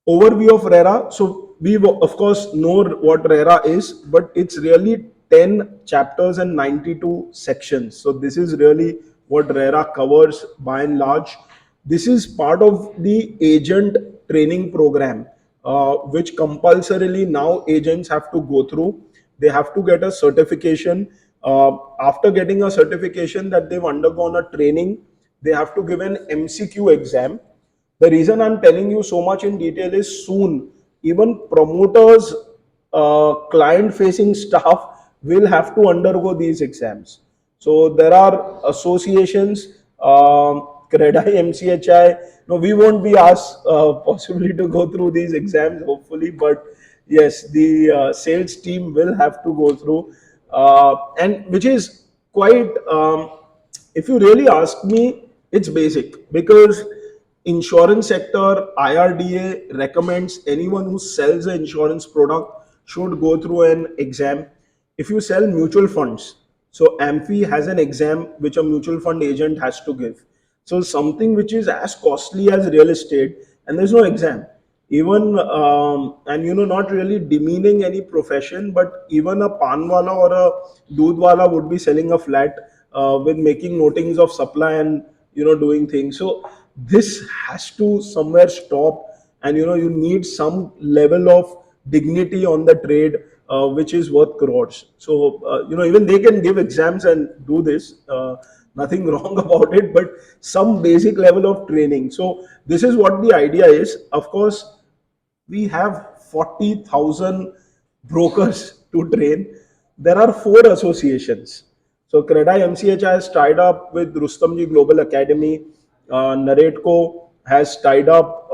Overview of Rera. So we of course know what Rera is, but it's really 10 chapters and 92 sections. So this is really what Rera covers by and large. This is part of the agent training program, which compulsorily now agents have to go through. They have to get a certification. After getting a certification that they've undergone a training, they have to give an MCQ exam. The reason I'm telling you so much in detail is soon, even promoters, client facing staff will have to undergo these exams. So there are associations, Credai, MCHI. No, we won't be asked possibly to go through these exams, hopefully, but yes, the sales team will have to go through, and which is quite, if you really ask me, it's basic, because insurance sector, IRDA recommends anyone who sells an insurance product should go through an exam. If you sell mutual funds, so AMFI has an exam which a mutual fund agent has to give. So something which is as costly as real estate, and there's no exam. Even and not really demeaning any profession, but even a panwala or a doodwala would be selling a flat with making notings of supply and doing things. So this has to somewhere stop, and you need some level of dignity on the trade. which is worth crores. So even they can give exams and do this. Nothing wrong about it, but some basic level of training. So this is what the idea is. Of course, we have 40,000 brokers to train. There are four associations. So Credai MCH has tied up with Rustamji Global Academy. Narrateco has tied up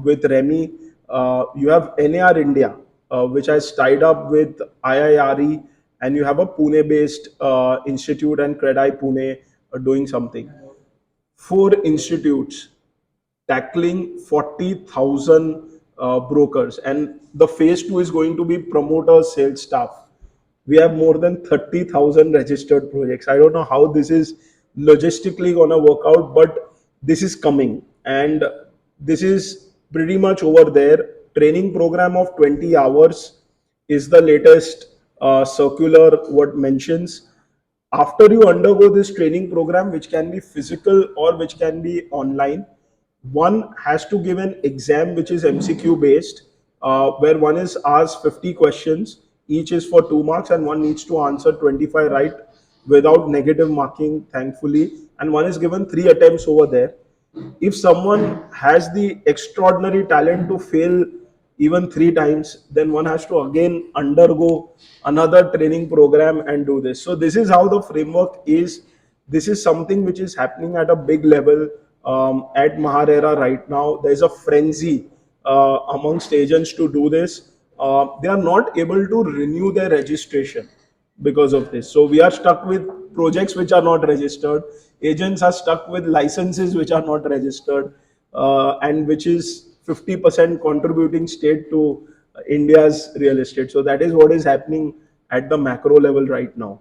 with Remy. You have NAR India, which has tied up with IIRE, and you have a Pune-based institute and Credai Pune doing something. Four institutes tackling 40,000 brokers, and the phase two is going to be promoters, sales staff. We have more than 30,000 registered projects. I don't know how this is logistically going to work out, but this is coming, and this is pretty much over there. Training program of 20 hours is the latest circular what mentions. After you undergo this training program, which can be physical or which can be online, one has to give an exam which is MCQ based, where one is asked 50 questions, each is for 2 marks, and one needs to answer 25 right without negative marking, thankfully, and one is given 3 attempts over there. If someone has the extraordinary talent to fail even 3 times, then one has to again undergo another training program and do this. So this is how the framework is. This is something which is happening at a big level at Maharera right now. There is a frenzy amongst agents to do this. They are not able to renew their registration because of this. So we are stuck with projects which are not registered. Agents are stuck with licenses which are not registered, and which is 50% contributing state to India's real estate. So that is what is happening at the macro level right now.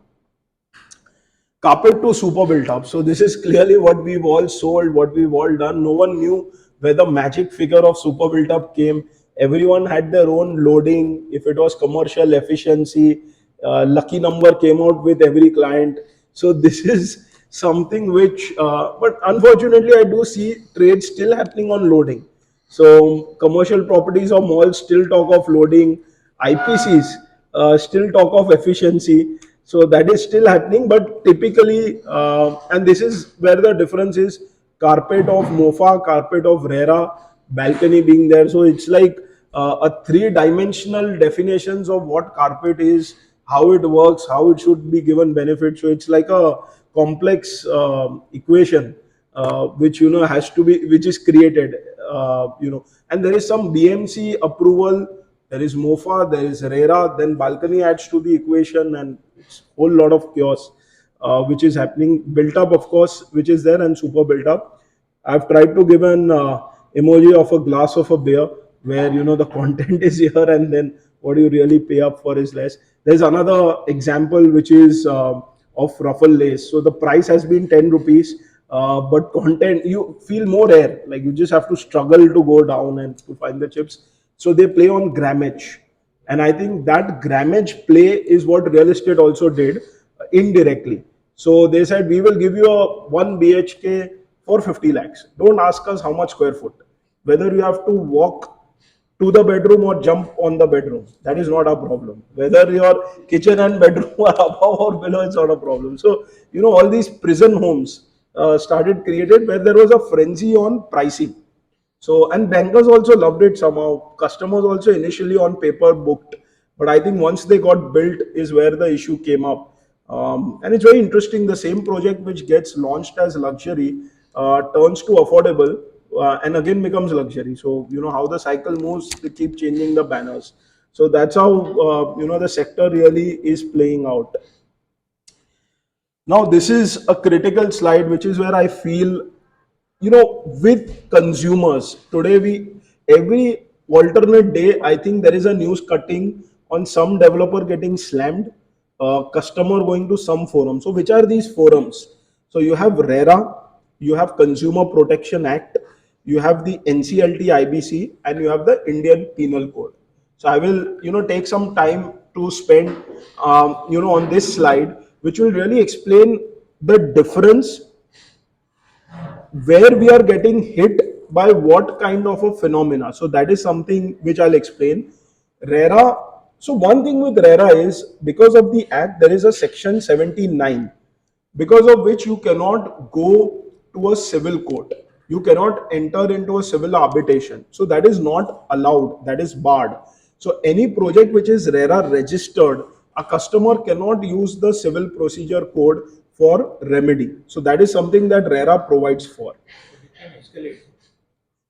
Carpet to super built up. So this is clearly what we've all sold, what we've all done. No one knew where the magic figure of super built up came. Everyone had their own loading. If it was commercial efficiency, lucky number came out with every client. So this is something which, but unfortunately, I do see trades still happening on loading. So commercial properties or malls still talk of loading, IPCs still talk of efficiency. So that is still happening, but typically, and this is where the difference is: carpet of Mofa, carpet of Rera, balcony being there. So it's like a three-dimensional definitions of what carpet is, how it works, how it should be given benefit. So it's like a complex equation which has to be, which is created, and there is some BMC approval, there is MOFA, there is RERA, then balcony adds to the equation, and it's a whole lot of chaos which is happening. Built up, of course, which is there, and super built up. I've tried to give an emoji of a glass of a beer, where the content is here, and then what you really pay up for is less. There's another example which is of ruffle lace. So the price has been 10 rupees, but content, you feel more air. Like you just have to struggle to go down and to find the chips. So they play on grammage. And I think that grammage play is what real estate also did indirectly. So they said, we will give you a 1 BHK for 50 lakhs. Don't ask us how much square foot. Whether you have to walk to the bedroom or jump on the bedroom, that is not a problem. Whether your kitchen and bedroom are above or below, it's not a problem. So all these prison homes started created where there was a frenzy on pricing. So, and bankers also loved it somehow. Customers also initially on paper booked, but I think once they got built is where the issue came up. And it's very interesting. The same project which gets launched as luxury turns to affordable, and again becomes luxury. So how the cycle moves, they keep changing the banners. So that's how the sector really is playing out. Now this is a critical slide, which is where I feel, with consumers today, we every alternate day, I think there is a news cutting on some developer getting slammed, customer going to some forum. So which are these forums? So you have RERA, you have Consumer Protection Act, you have the NCLT IBC, and you have the Indian Penal Code. So I will take some time to spend on this slide, which will really explain the difference, where we are getting hit by what kind of a phenomena. So that is something which I'll explain. RERA, So one thing with RERA is because of the act, there is a section 79 because of which you cannot go to a civil court. You cannot enter into a civil arbitration. So that is not allowed. That is barred. So any project which is RERA registered, a customer cannot use the civil procedure code for remedy. So that is something that RERA provides for.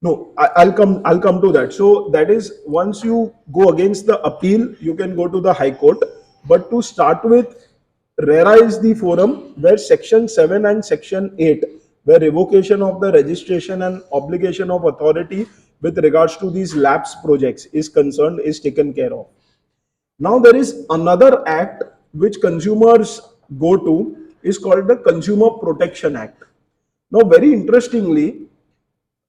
No, I'll come. I'll come to that. So that is once you go against the appeal, you can go to the High Court. But to start with, RERA is the forum where Section 7 and Section 8, where revocation of the registration and obligation of authority with regards to these lapse projects is concerned, is taken care of. Now there is another act which consumers go to is called the Consumer Protection Act. Now, very interestingly,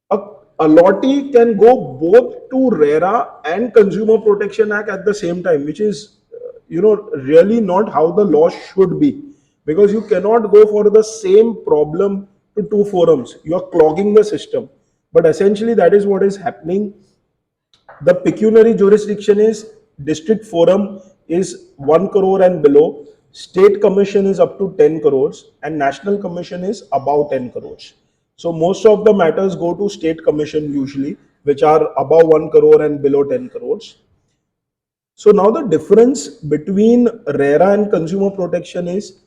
a allotee can go both to RERA and Consumer Protection Act at the same time, which is really not how the law should be, because you cannot go for the same problem to two forums. You are clogging the system. But essentially, that is what is happening. The pecuniary jurisdiction is district forum is 1 crore and below, state commission is up to 10 crores, and national commission is above 10 crores. So most of the matters go to state commission usually, which are above 1 crore and below 10 crores. So now the difference between RERA and consumer protection is,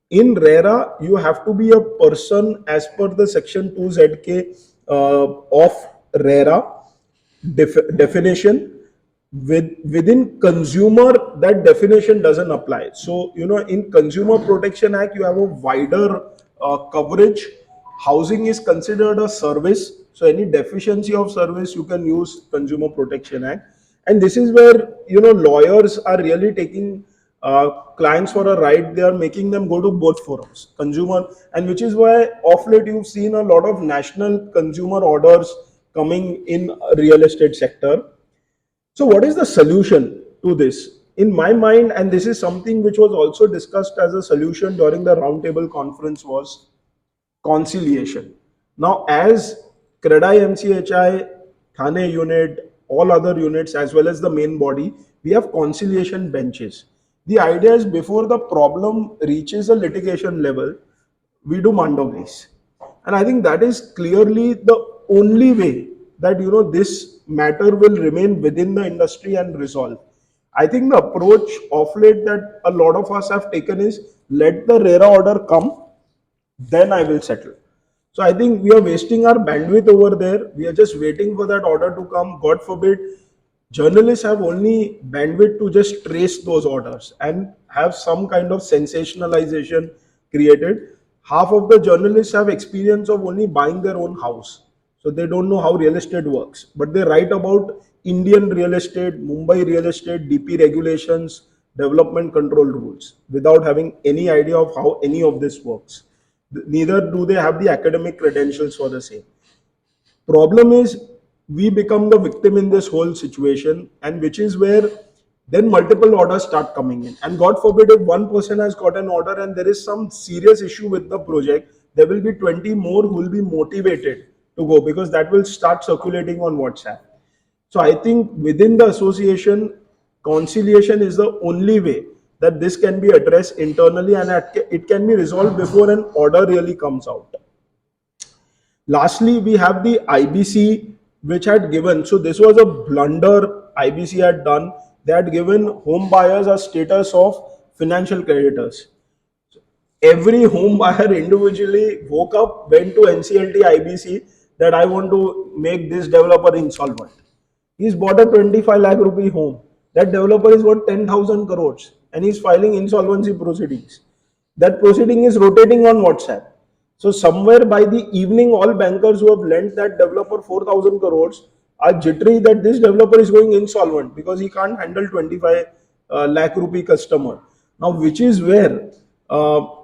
in RERA, you have to be a person as per the section 2ZK of RERA definition. Within consumer, that definition doesn't apply. So in Consumer Protection Act you have a wider coverage. Housing is considered a service, so any deficiency of service you can use Consumer Protection Act. And this is where lawyers are really taking clients for a ride. They are making them go to both forums, consumer, and which is why of late you've seen a lot of national consumer orders coming in real estate sector. So what is the solution to this? In my mind, and this is something which was also discussed as a solution during the roundtable conference, was conciliation. Now, as Credai MCHI, Thane unit, all other units, as well as the main body, we have conciliation benches. The idea is before the problem reaches a litigation level, we do mandogris. And I think that is clearly the only way that this matter will remain within the industry and resolve. I think the approach of late that a lot of us have taken is, let the RERA order come, then I will settle. So I think we are wasting our bandwidth over there. We are just waiting for that order to come. God forbid, journalists have only bandwidth to just trace those orders and have some kind of sensationalization created. Half of the journalists have experience of only buying their own house. So they don't know how real estate works. But they write about Indian real estate, Mumbai real estate, DP regulations, development control rules, without having any idea of how any of this works. Neither do they have the academic credentials for the same. Problem is, we become the victim in this whole situation, and which is where then multiple orders start coming in. And God forbid, if one person has got an order and there is some serious issue with the project, there will be 20 more who will be motivated to go, because that will start circulating on WhatsApp. So I think within the association, conciliation is the only way that this can be addressed internally, and it can be resolved before an order really comes out. Lastly, we have the IBC, which had given, so this was a blunder IBC had done. They had given home buyers a status of financial creditors. Every home buyer individually woke up, went to NCLT IBC that I want to make this developer insolvent. He's bought a 25 lakh rupee home. That developer is worth 10,000 crores and he's filing insolvency proceedings. That proceeding is rotating on WhatsApp. So somewhere by the evening, all bankers who have lent that developer 4,000 crores are jittery that this developer is going insolvent because he can't handle 25 lakh rupee customer. Now, which is where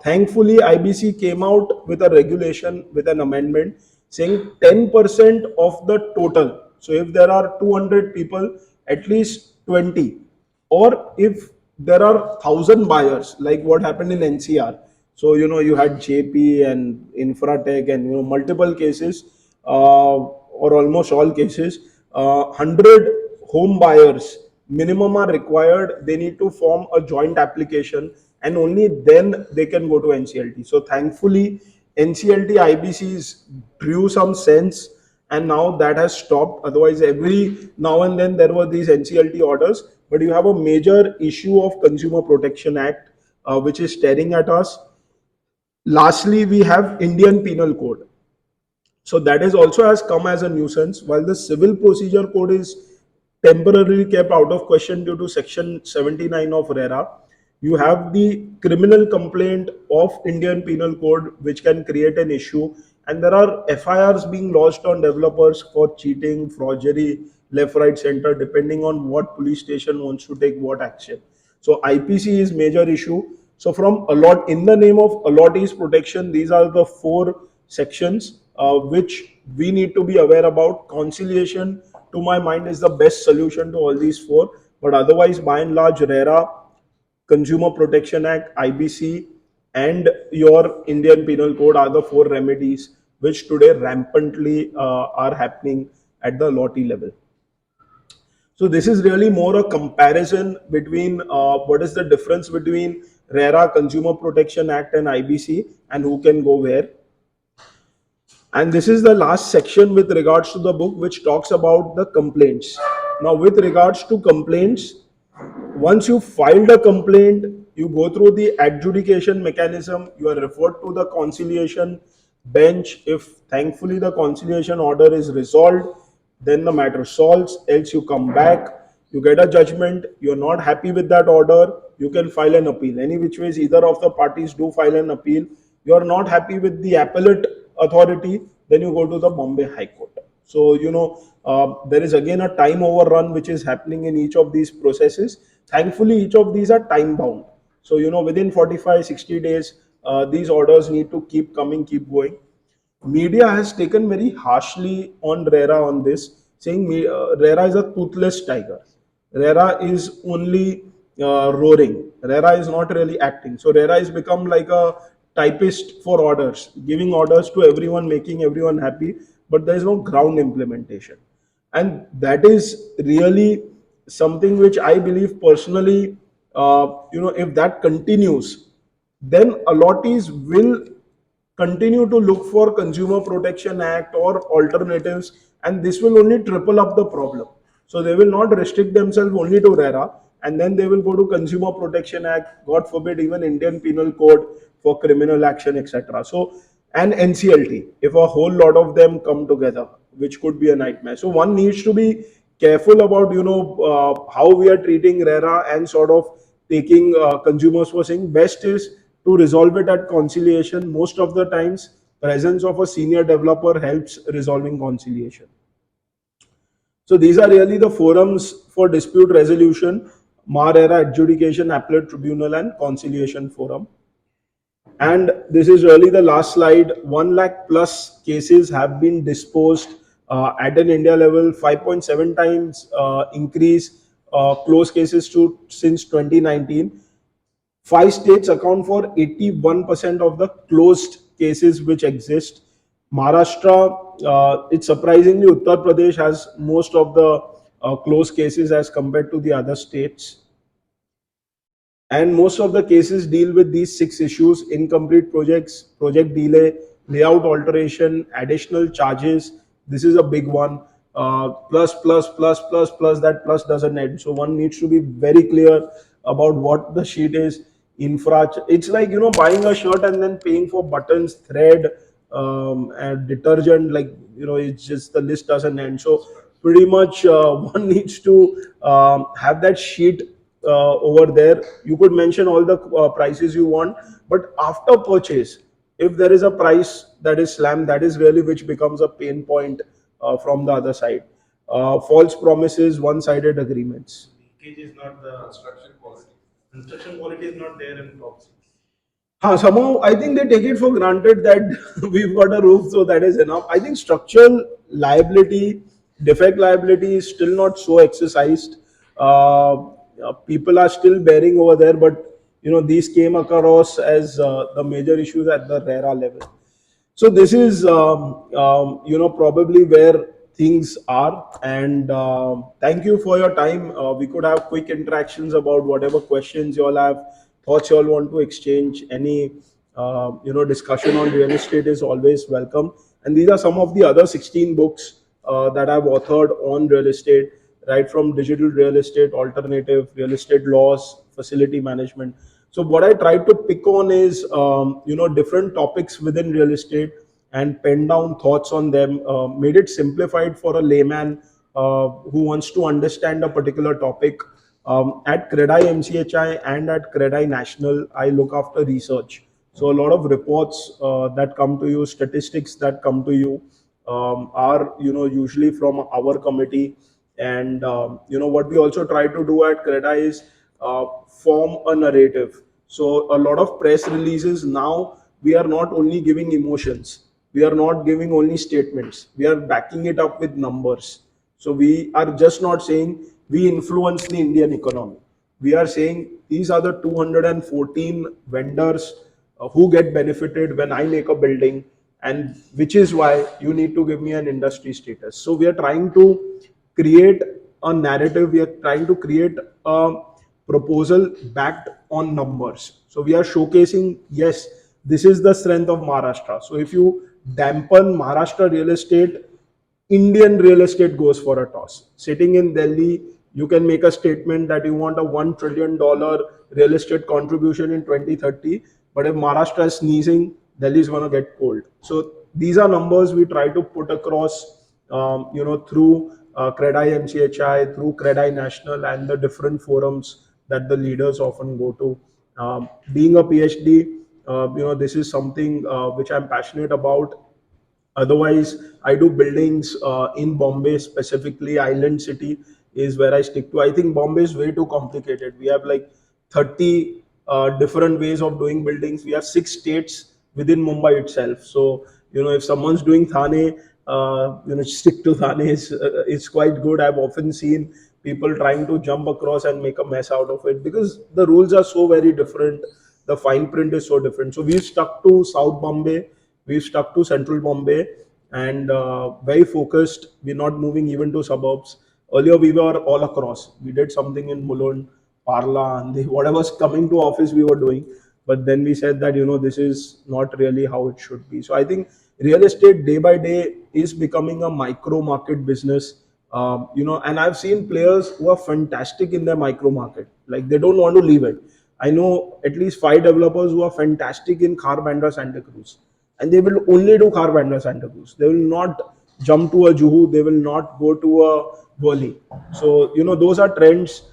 thankfully IBC came out with a regulation, with an amendment saying 10% of the total. So if there are 200 people, at least 20, or if there are 1,000 buyers, like what happened in NCR. So you had JP and Infratech and multiple cases, or almost all cases. 100 home buyers minimum are required, they need to form a joint application, and only then they can go to NCLT. So thankfully, NCLT IBCs drew some sense, and now that has stopped. Otherwise, every now and then there were these NCLT orders, but you have a major issue of Consumer Protection Act, which is staring at us. Lastly, we have Indian Penal Code. So that is also has come as a nuisance. While the Civil Procedure Code is temporarily kept out of question due to Section 79 of Rera, you have the criminal complaint of Indian Penal Code, which can create an issue, and there are FIRs being lodged on developers for cheating, forgery, left, right, center, depending on what police station wants to take what action. So IPC is major issue. So from allot in the name of allottees protection, these are the four sections which we need to be aware about. Conciliation, to my mind, is the best solution to all these four. But otherwise, by and large, RERA, Consumer Protection Act, IBC, and your Indian Penal Code are the four remedies which today rampantly are happening at the allotee level. So this is really more a comparison between what is the difference between RERA, Consumer Protection Act, and IBC, and who can go where. And this is the last section with regards to the book, which talks about the complaints. Now, with regards to complaints, once you filed a complaint, you go through the adjudication mechanism, you are referred to the conciliation bench. If thankfully the conciliation order is resolved, then the matter solves. Else you come back, you get a judgment, you're not happy with that order, you can file an appeal. Any which ways, either of the parties do file an appeal. You're not happy with the appellate authority, then you go to the Bombay High Court. So, there is again a time overrun which is happening in each of these processes. Thankfully, each of these are time bound. So, within 45, 60 days, these orders need to keep coming, keep going. Media has taken very harshly on Rera on this, saying Rera is a toothless tiger. Rera is only roaring. Rera is not really acting. So Rera has become like a typist for orders, giving orders to everyone, making everyone happy, but there is no ground implementation. And that is really something which I believe personally, if that continues, then allottees will continue to look for Consumer Protection Act or alternatives, and this will only triple up the problem. So they will not restrict themselves only to RERA, and then they will go to Consumer Protection Act, God forbid, even Indian Penal Code for criminal action, etc. So, and NCLT, if a whole lot of them come together, which could be a nightmare. So one needs to be careful about how we are treating RERA and sort of taking consumers for saying best is to resolve it at conciliation. Most of the times, presence of a senior developer helps resolving conciliation. So these are really the forums for dispute resolution: Maharera, Adjudication, Appellate Tribunal, and Conciliation Forum. And this is really the last slide. 1 lakh plus cases have been disposed at an India level, 5.7 times increase closed cases to since 2019. 5 states account for 81% of the closed cases which exist. Maharashtra, it's surprisingly Uttar Pradesh has most of the closed cases as compared to the other states. And most of the cases deal with these 6 issues: incomplete projects, project delay, layout alteration, additional charges. This is a big one. Plus, that plus doesn't end. So one needs to be very clear about what the sheet is. Infra, it's like, buying a shirt and then paying for buttons, thread, and detergent. Like, it's just the list doesn't end. So pretty much one needs to have that sheet over there. You could mention all the prices you want, but after purchase, if there is a price that is slammed, that is really which becomes a pain point from the other side. False promises, one-sided agreements. Leakage is not the construction quality. Construction quality is not there in proxy. Somehow I think they take it for granted that we've got a roof, so that is enough. I think structural liability, defect liability is still not so exercised. People are still bearing over there, but these came across as the major issues at the RERA level. So this is probably where things are. And thank you for your time. We could have quick interactions about whatever questions you all have, thoughts you all want to exchange. Any discussion on real estate is always welcome. And these are some of the other 16 books that I've authored on real estate, right from digital real estate, alternative real estate laws, facility management. So what I try to pick on is different topics within real estate and pen down thoughts on them, made it simplified for a layman who wants to understand a particular topic. At Credai MCHI and at Credai National, I look after research. So a lot of reports that come to you, statistics that come to you, are usually from our committee. And what we also try to do at Credai is form a narrative. So a lot of press releases now, we are not only giving emotions, we are not giving only statements, we are backing it up with numbers. So we are just not saying we influence the Indian economy. We are saying these are the 214 vendors who get benefited when I make a building, and which is why you need to give me an industry status. So we are trying to create a narrative, we are trying to create a proposal backed on numbers. So we are showcasing, yes, this is the strength of Maharashtra. So if you dampen Maharashtra real estate, Indian real estate goes for a toss. Sitting in Delhi, you can make a statement that you want a $1 trillion real estate contribution in 2030, but if Maharashtra is sneezing, Delhi is going to get cold. So these are numbers we try to put across, through Credai MCHI, through Credai National, and the different forums that the leaders often go to. Being a PhD, this is something which I'm passionate about. Otherwise, I do buildings in Bombay, specifically Island City is where I stick to. I think Bombay is way too complicated. We have like 30 different ways of doing buildings. We have 6 states within Mumbai itself. So, if someone's doing Thane, stick to Thane is quite good. I've often seen people trying to jump across and make a mess out of it because the rules are so very different. The fine print is so different. So we've stuck to South Bombay, we've stuck to Central Bombay, and very focused. We're not moving even to suburbs. Earlier we were all across. We did something in Mulund, Parla, and whatever's coming to office we were doing. But then we said that this is not really how it should be. So I think real estate day by day is becoming a micro market business. And I've seen players who are fantastic in their micro market. Like they don't want to leave it. I know at least 5 developers who are fantastic in Kharbandra, Santa Cruz, and they will only do Kharbandra, Santa Cruz. They will not jump to a Juhu. They will not go to a Worli. So those are trends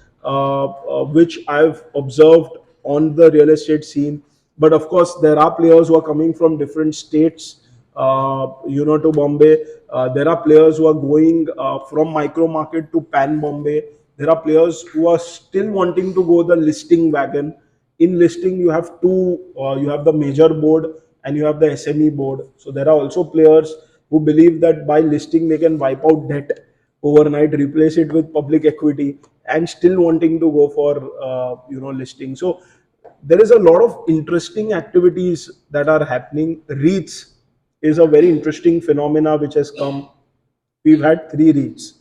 which I've observed on the real estate scene. But of course, there are players who are coming from different states, to Bombay. There are players who are going from micro market to pan Bombay. There are players who are still wanting to go the listing wagon. In listing, you have two. You have the major board and you have the SME board. So there are also players who believe that by listing they can wipe out debt overnight, replace it with public equity, and still wanting to go for listing. So there is a lot of interesting activities that are happening. REITs is a very interesting phenomena which has come. We've had 3 REITs,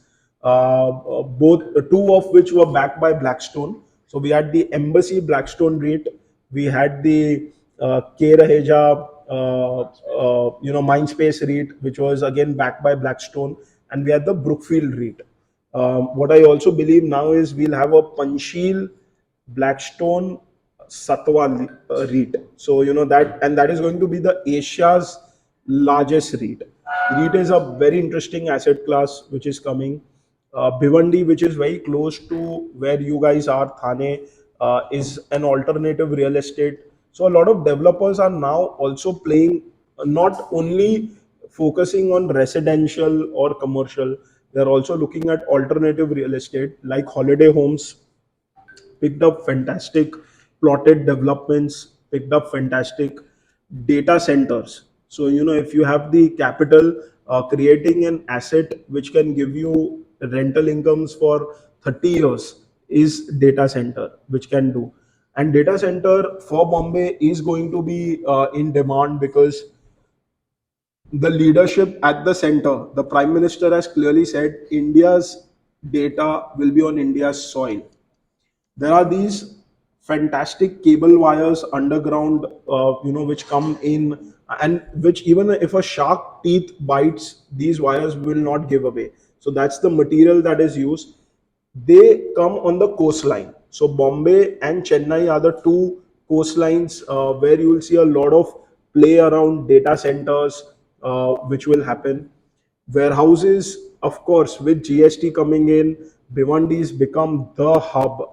both two of which were backed by Blackstone. So we had the Embassy Blackstone REIT, we had the K Raheja, Mindspace REIT, which was again backed by Blackstone, and we had the Brookfield REIT. What I also believe now is we'll have a Panchsheel Blackstone Satwa REIT. So that is going to be the Asia's largest REIT. REIT is a very interesting asset class which is coming. Bhiwandi, which is very close to where you guys are, Thane, is an alternative real estate. So a lot of developers are now also playing, not only focusing on residential or commercial, they're also looking at alternative real estate like holiday homes, picked up fantastic plotted developments, picked up fantastic data centers. So, if you have the capital, creating an asset which can give you rental incomes for 30 years is data center, which can do. And data center for Bombay is going to be in demand because the leadership at the center, the Prime Minister has clearly said India's data will be on India's soil. There are these fantastic cable wires underground, which come in, and which even if a shark teeth bites, these wires will not give away. So that's the material that is used. They come on the coastline. So Bombay and Chennai are the two coastlines where you will see a lot of play around data centers, which will happen. Warehouses, of course, with GST coming in, Bhiwandi's become the hub.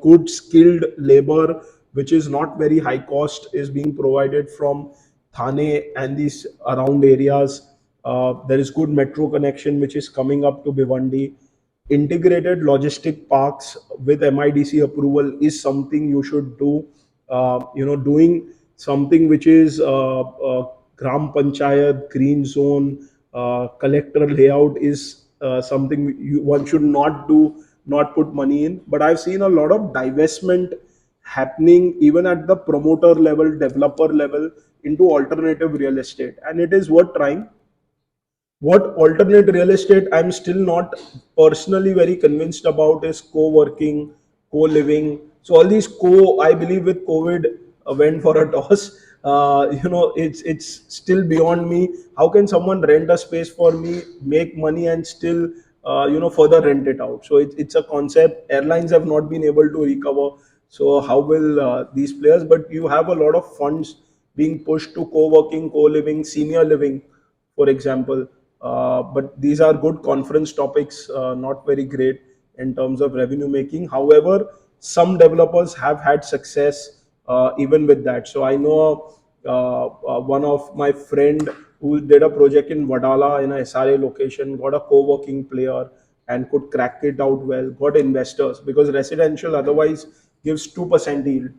Good skilled labor, which is not very high cost, is being provided from Thane and these around areas. There is good metro connection which is coming up to Bhiwandi. Integrated logistic parks with MIDC approval is something you should do. Doing something which is gram panchayat, green zone, collector layout is something one should not do, not put money in. But I've seen a lot of divestment happening even at the promoter level, developer level, into alternative real estate, and it is worth trying. What alternate real estate I'm still not personally very convinced about is co-working, co-living. So all these I believe with COVID went for a toss. It's still beyond me. How can someone rent a space for me, make money, and still further rent it out? So it's a concept. Airlines have not been able to recover. So how will these players? But you have a lot of funds being pushed to co-working, co-living, senior living, for example. But these are good conference topics, not very great in terms of revenue making. However, some developers have had success even with that. So I know one of my friend who did a project in Vadala in a SRA location, got a co-working player and could crack it out well, got investors because residential otherwise gives 2% yield.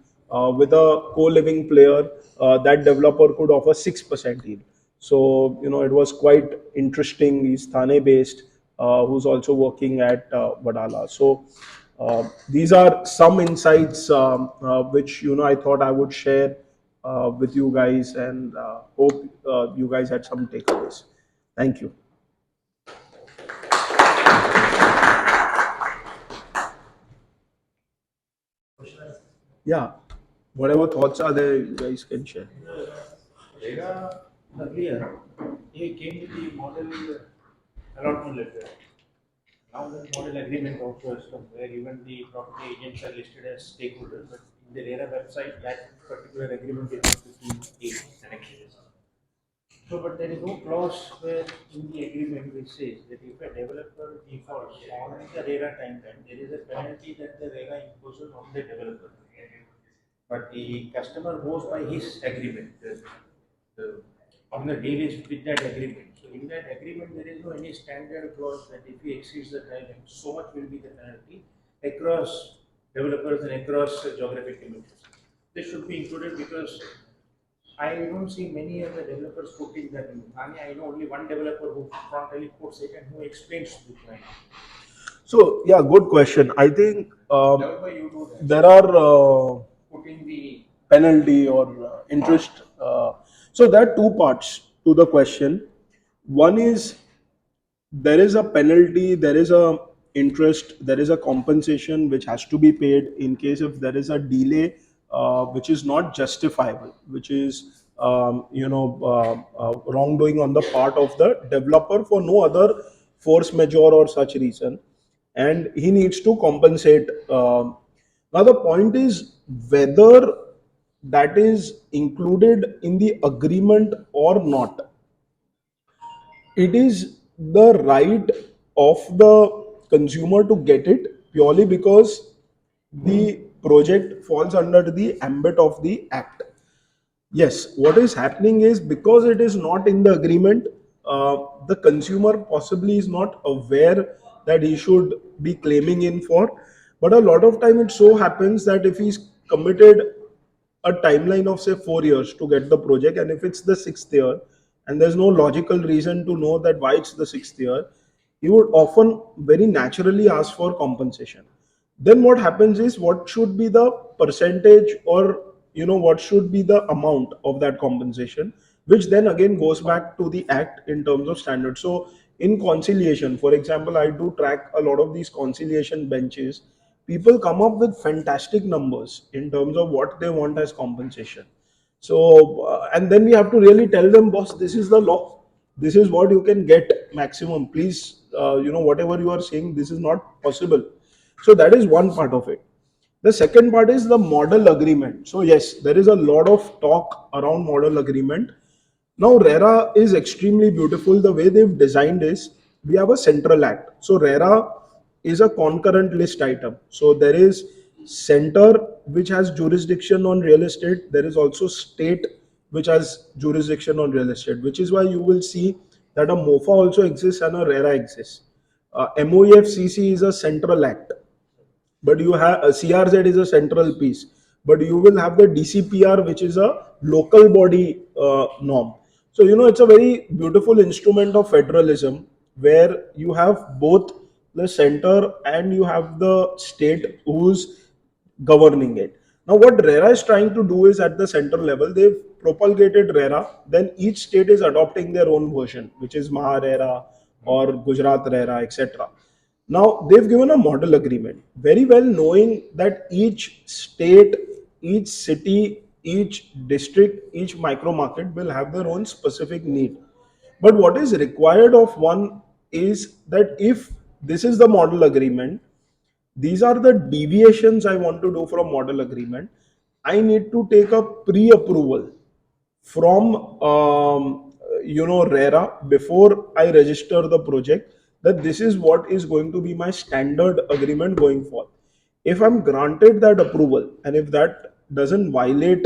With a co-living player, that developer could offer 6% yield. So, it was quite interesting. He's Thane based, who's also working at Vadala. So, these are some insights which, I thought I would share with you guys, and hope you guys had some takeaways. Thank you. Yeah. Whatever thoughts are there, you guys can share. Rera earlier, he came with the model allotment letter. Now the model agreement also has come where even the property agents are listed as stakeholders, but in the Rera website that particular agreement is not to connected. So, but there is no clause where in the agreement which says that if a developer defaults on the Rera timeline, there is a penalty that the Rera imposes on the developer. But the customer goes by his agreement, the, on the daily with that agreement. So in that agreement, there is no any standard clause that if he exceeds the timeline, so much will be the penalty across developers and across geographic limits. This should be included because I don't see many of the developers putting that in. Thane, I know only one developer who frontally puts it and who explains to the client. So, yeah, good question. I think Developer, you do that. there are Putting the penalty or interest. So there are two parts to the question. One is there is a penalty, there is a interest, there is a compensation which has to be paid in case if there is a delay which is not justifiable, which is wrongdoing on the part of the developer for no other force majeure or such reason, and he needs to compensate. Now the point is whether that is included in the agreement or not. It is the right of the consumer to get it purely because the project falls under the ambit of the act. Yes, what is happening is because it is not in the agreement, the consumer possibly is not aware that he should be claiming in for. But a lot of time it so happens that if he's committed a timeline of say 4 years to get the project, and if it's the sixth year, and there's no logical reason to know that why it's the sixth year, he would often very naturally ask for compensation. Then what happens is what should be the percentage, or what should be the amount of that compensation. which then again goes back to the act in terms of standards. So in conciliation, for example, I do track a lot of these conciliation benches. People come up with fantastic numbers in terms of what they want as compensation. So and then we have to really tell them, boss, this is the law, this is what you can get maximum, please, whatever you are saying, this is not possible. So that is one part of it. The second part is the model agreement. So yes, there is a lot of talk around model agreement. Now Rera is extremely beautiful. The way they've designed is we have a central act. So Rera is a concurrent list item. So there is center which has jurisdiction on real estate. There is also state which has jurisdiction on real estate, which is why you will see that a MOFA also exists and a Rera exists. MOEFCC is a central act, but you have CRZ is a central piece, but you will have the DCPR, which is a local body norm. So it's a very beautiful instrument of federalism where you have both the center and you have the state who's governing it. Now, what Rera is trying to do is at the center level, they've propagated Rera, then each state is adopting their own version, which is Maharera or Gujarat Rera, etc. Now, they've given a model agreement, very well knowing that each state, each city, each district, each micro market will have their own specific need. But what is required of one is that if this is the model agreement, these are the deviations I want to do from model agreement. I need to take a pre-approval from Rera before I register the project, that this is what is going to be my standard agreement going forward. If I'm granted that approval and if that doesn't violate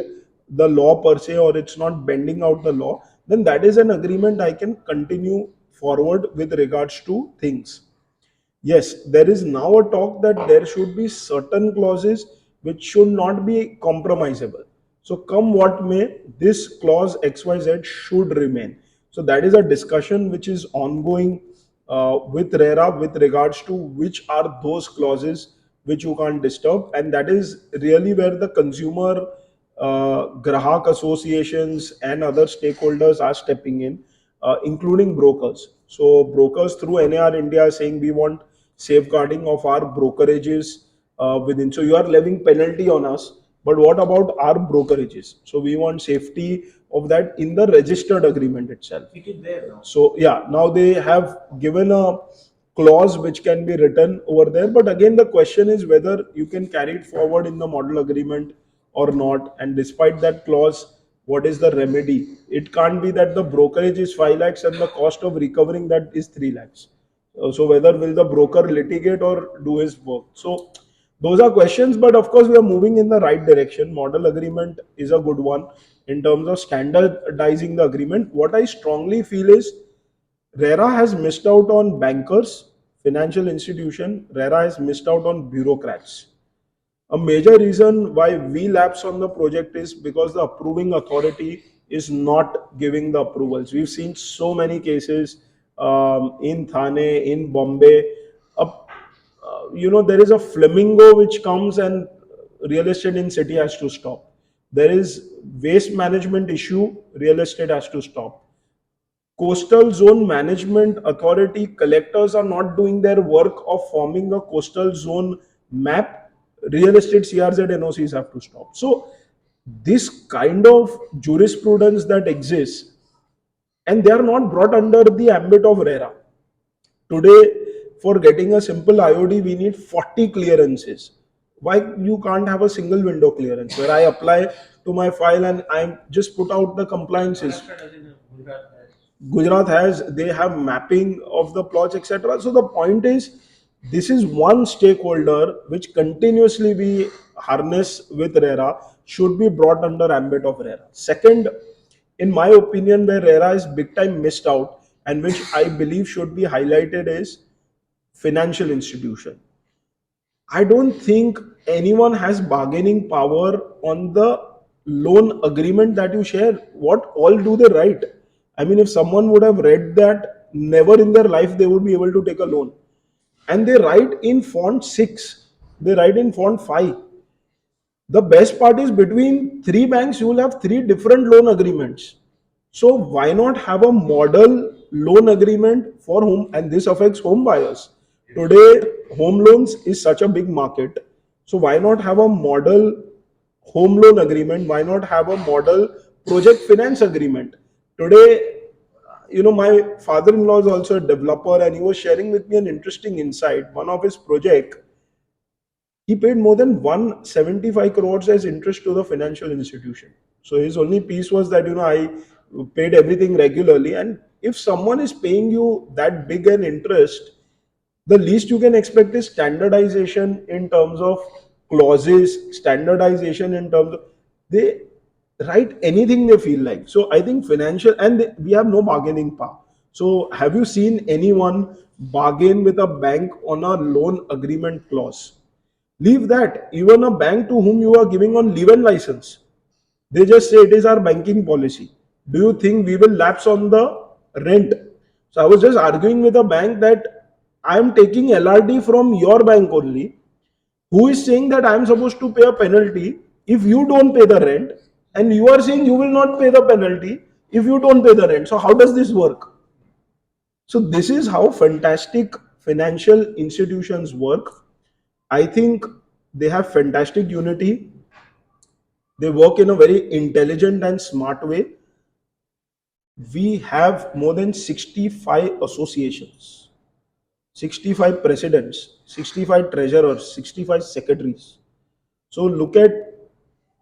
the law per se or it's not bending out the law, then that is an agreement I can continue forward with regards to things. Yes, there is now a talk that there should be certain clauses which should not be compromisable. So, come what may, this clause XYZ should remain. So, that is a discussion which is ongoing with RERA with regards to which are those clauses which you can't disturb, and that is really where the consumer Grahak associations and other stakeholders are stepping in, including brokers. So brokers through NAR India are saying we want safeguarding of our brokerages within. So you are levying penalty on us, but what about our brokerages? So we want safety of that in the registered agreement itself. It is there now. So yeah, now they have given a clause which can be written over there. But again, the question is whether you can carry it forward in the model agreement or not. And despite that clause, what is the remedy? It can't be that the brokerage is 5 lakhs and the cost of recovering that is 3 lakhs. So whether will the broker litigate or do his work? So those are questions, but of course we are moving in the right direction. Model agreement is a good one in terms of standardizing the agreement. What I strongly feel is RERA has missed out on bankers, financial institution. RERA has missed out on bureaucrats. A major reason why we lapse on the project is because the approving authority is not giving the approvals. We've seen so many cases in Thane, in Bombay. There is a flamingo which comes and real estate in city has to stop. There is waste management issue, real estate has to stop. Coastal zone management authority collectors are not doing their work of forming a coastal zone map. Real estate CRZ NOCs have to stop. So this kind of jurisprudence that exists, and they are not brought under the ambit of RERA. Today, for getting a simple IOD, we need 40 clearances. Why you can't have a single window clearance where I apply to my file and I just put out the compliances? Maharashtra doesn't have, Gujarat has. Gujarat has, they have mapping of the plots, etc. So the point is, this is one stakeholder which continuously we harness with RERA should be brought under ambit of RERA. Second, in my opinion, where RERA is big time missed out and which I believe should be highlighted is financial institution. I don't think anyone has bargaining power on the loan agreement that you share. What all do they write? I mean, if someone would have read that, never in their life they would be able to take a loan. And they write in font 6, they write in font 5. The best part is between three banks, you will have three different loan agreements. So why not have a model loan agreement for home? And this affects home buyers. Today, home loans is such a big market. So why not have a model home loan agreement? Why not have a model project finance agreement? Today, my father-in-law is also a developer, and he was sharing with me an interesting insight. One of his project, he paid more than 175 crores as interest to the financial institution. So his only piece was that, I paid everything regularly. And if someone is paying you that big an interest, the least you can expect is standardization in terms of clauses, standardization in terms of they write anything they feel like. So I think financial, and we have no bargaining power. So have you seen anyone bargain with a bank on a loan agreement clause? Leave that. Even a bank to whom you are giving on leave and license, they just say it is our banking policy. Do you think we will lapse on the rent? So I was just arguing with a bank that I am taking LRD from your bank only, who is saying that I am supposed to pay a penalty if you don't pay the rent, and you are saying you will not pay the penalty if you don't pay the rent. So how does this work? So this is how fantastic financial institutions work. I think they have fantastic unity. They work in a very intelligent and smart way. We have more than 65 associations, 65 presidents, 65 treasurers, 65 secretaries. So look at,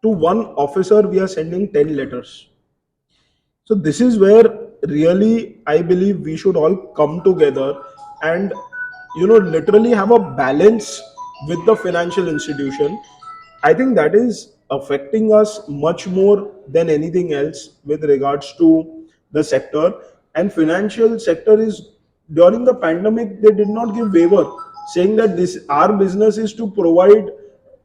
to one officer we are sending 10 letters. So this is where really I believe we should all come together and literally have a balance with the financial institution. I think that is affecting us much more than anything else with regards to the sector. And financial sector is, during the pandemic they did not give waiver, saying that this our business is to provide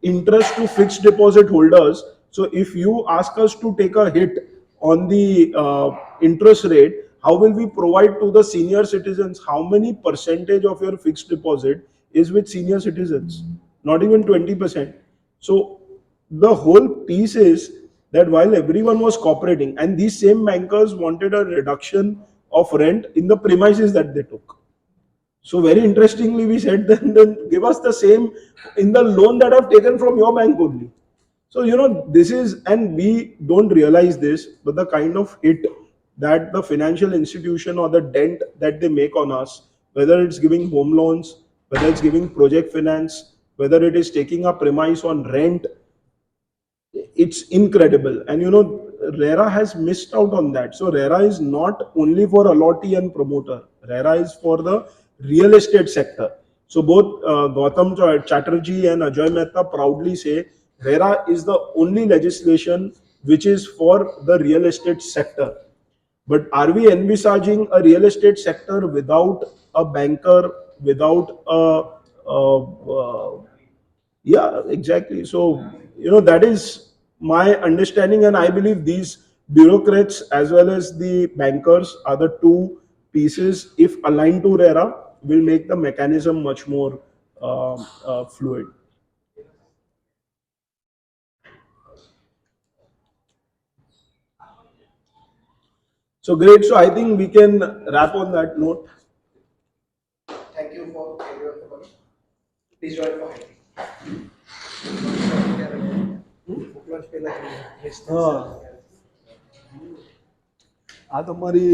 interest to fixed deposit holders. So if you ask us to take a hit on the interest rate, how will we provide to the senior citizens? How many percentage of your fixed deposit is with senior citizens? Not even 20%. So the whole piece is that while everyone was cooperating, and these same bankers wanted a reduction of rent in the premises that they took. So very interestingly, we said then give us the same in the loan that I've taken from your bank only. So this is, and we don't realize this, but the kind of hit that the financial institution or the dent that they make on us, whether it's giving home loans, whether it's giving project finance, whether it is taking a premise on rent, it's incredible. And Rera has missed out on that. So Rera is not only for allottee and promoter, Rera is for the real estate sector. So both Gautam Chatterjee and Ajay Mehta proudly say Rera is the only legislation which is for the real estate sector. But are we envisaging a real estate sector without a banker, without a yeah, exactly. So, that is my understanding, and I believe these bureaucrats as well as the bankers are the two pieces, if aligned to RERA, will make the mechanism much more fluid. So, great. So, I think we can wrap on that note. Thank you for everyone for coming. Please join for hype. हाँ, तुम्हारी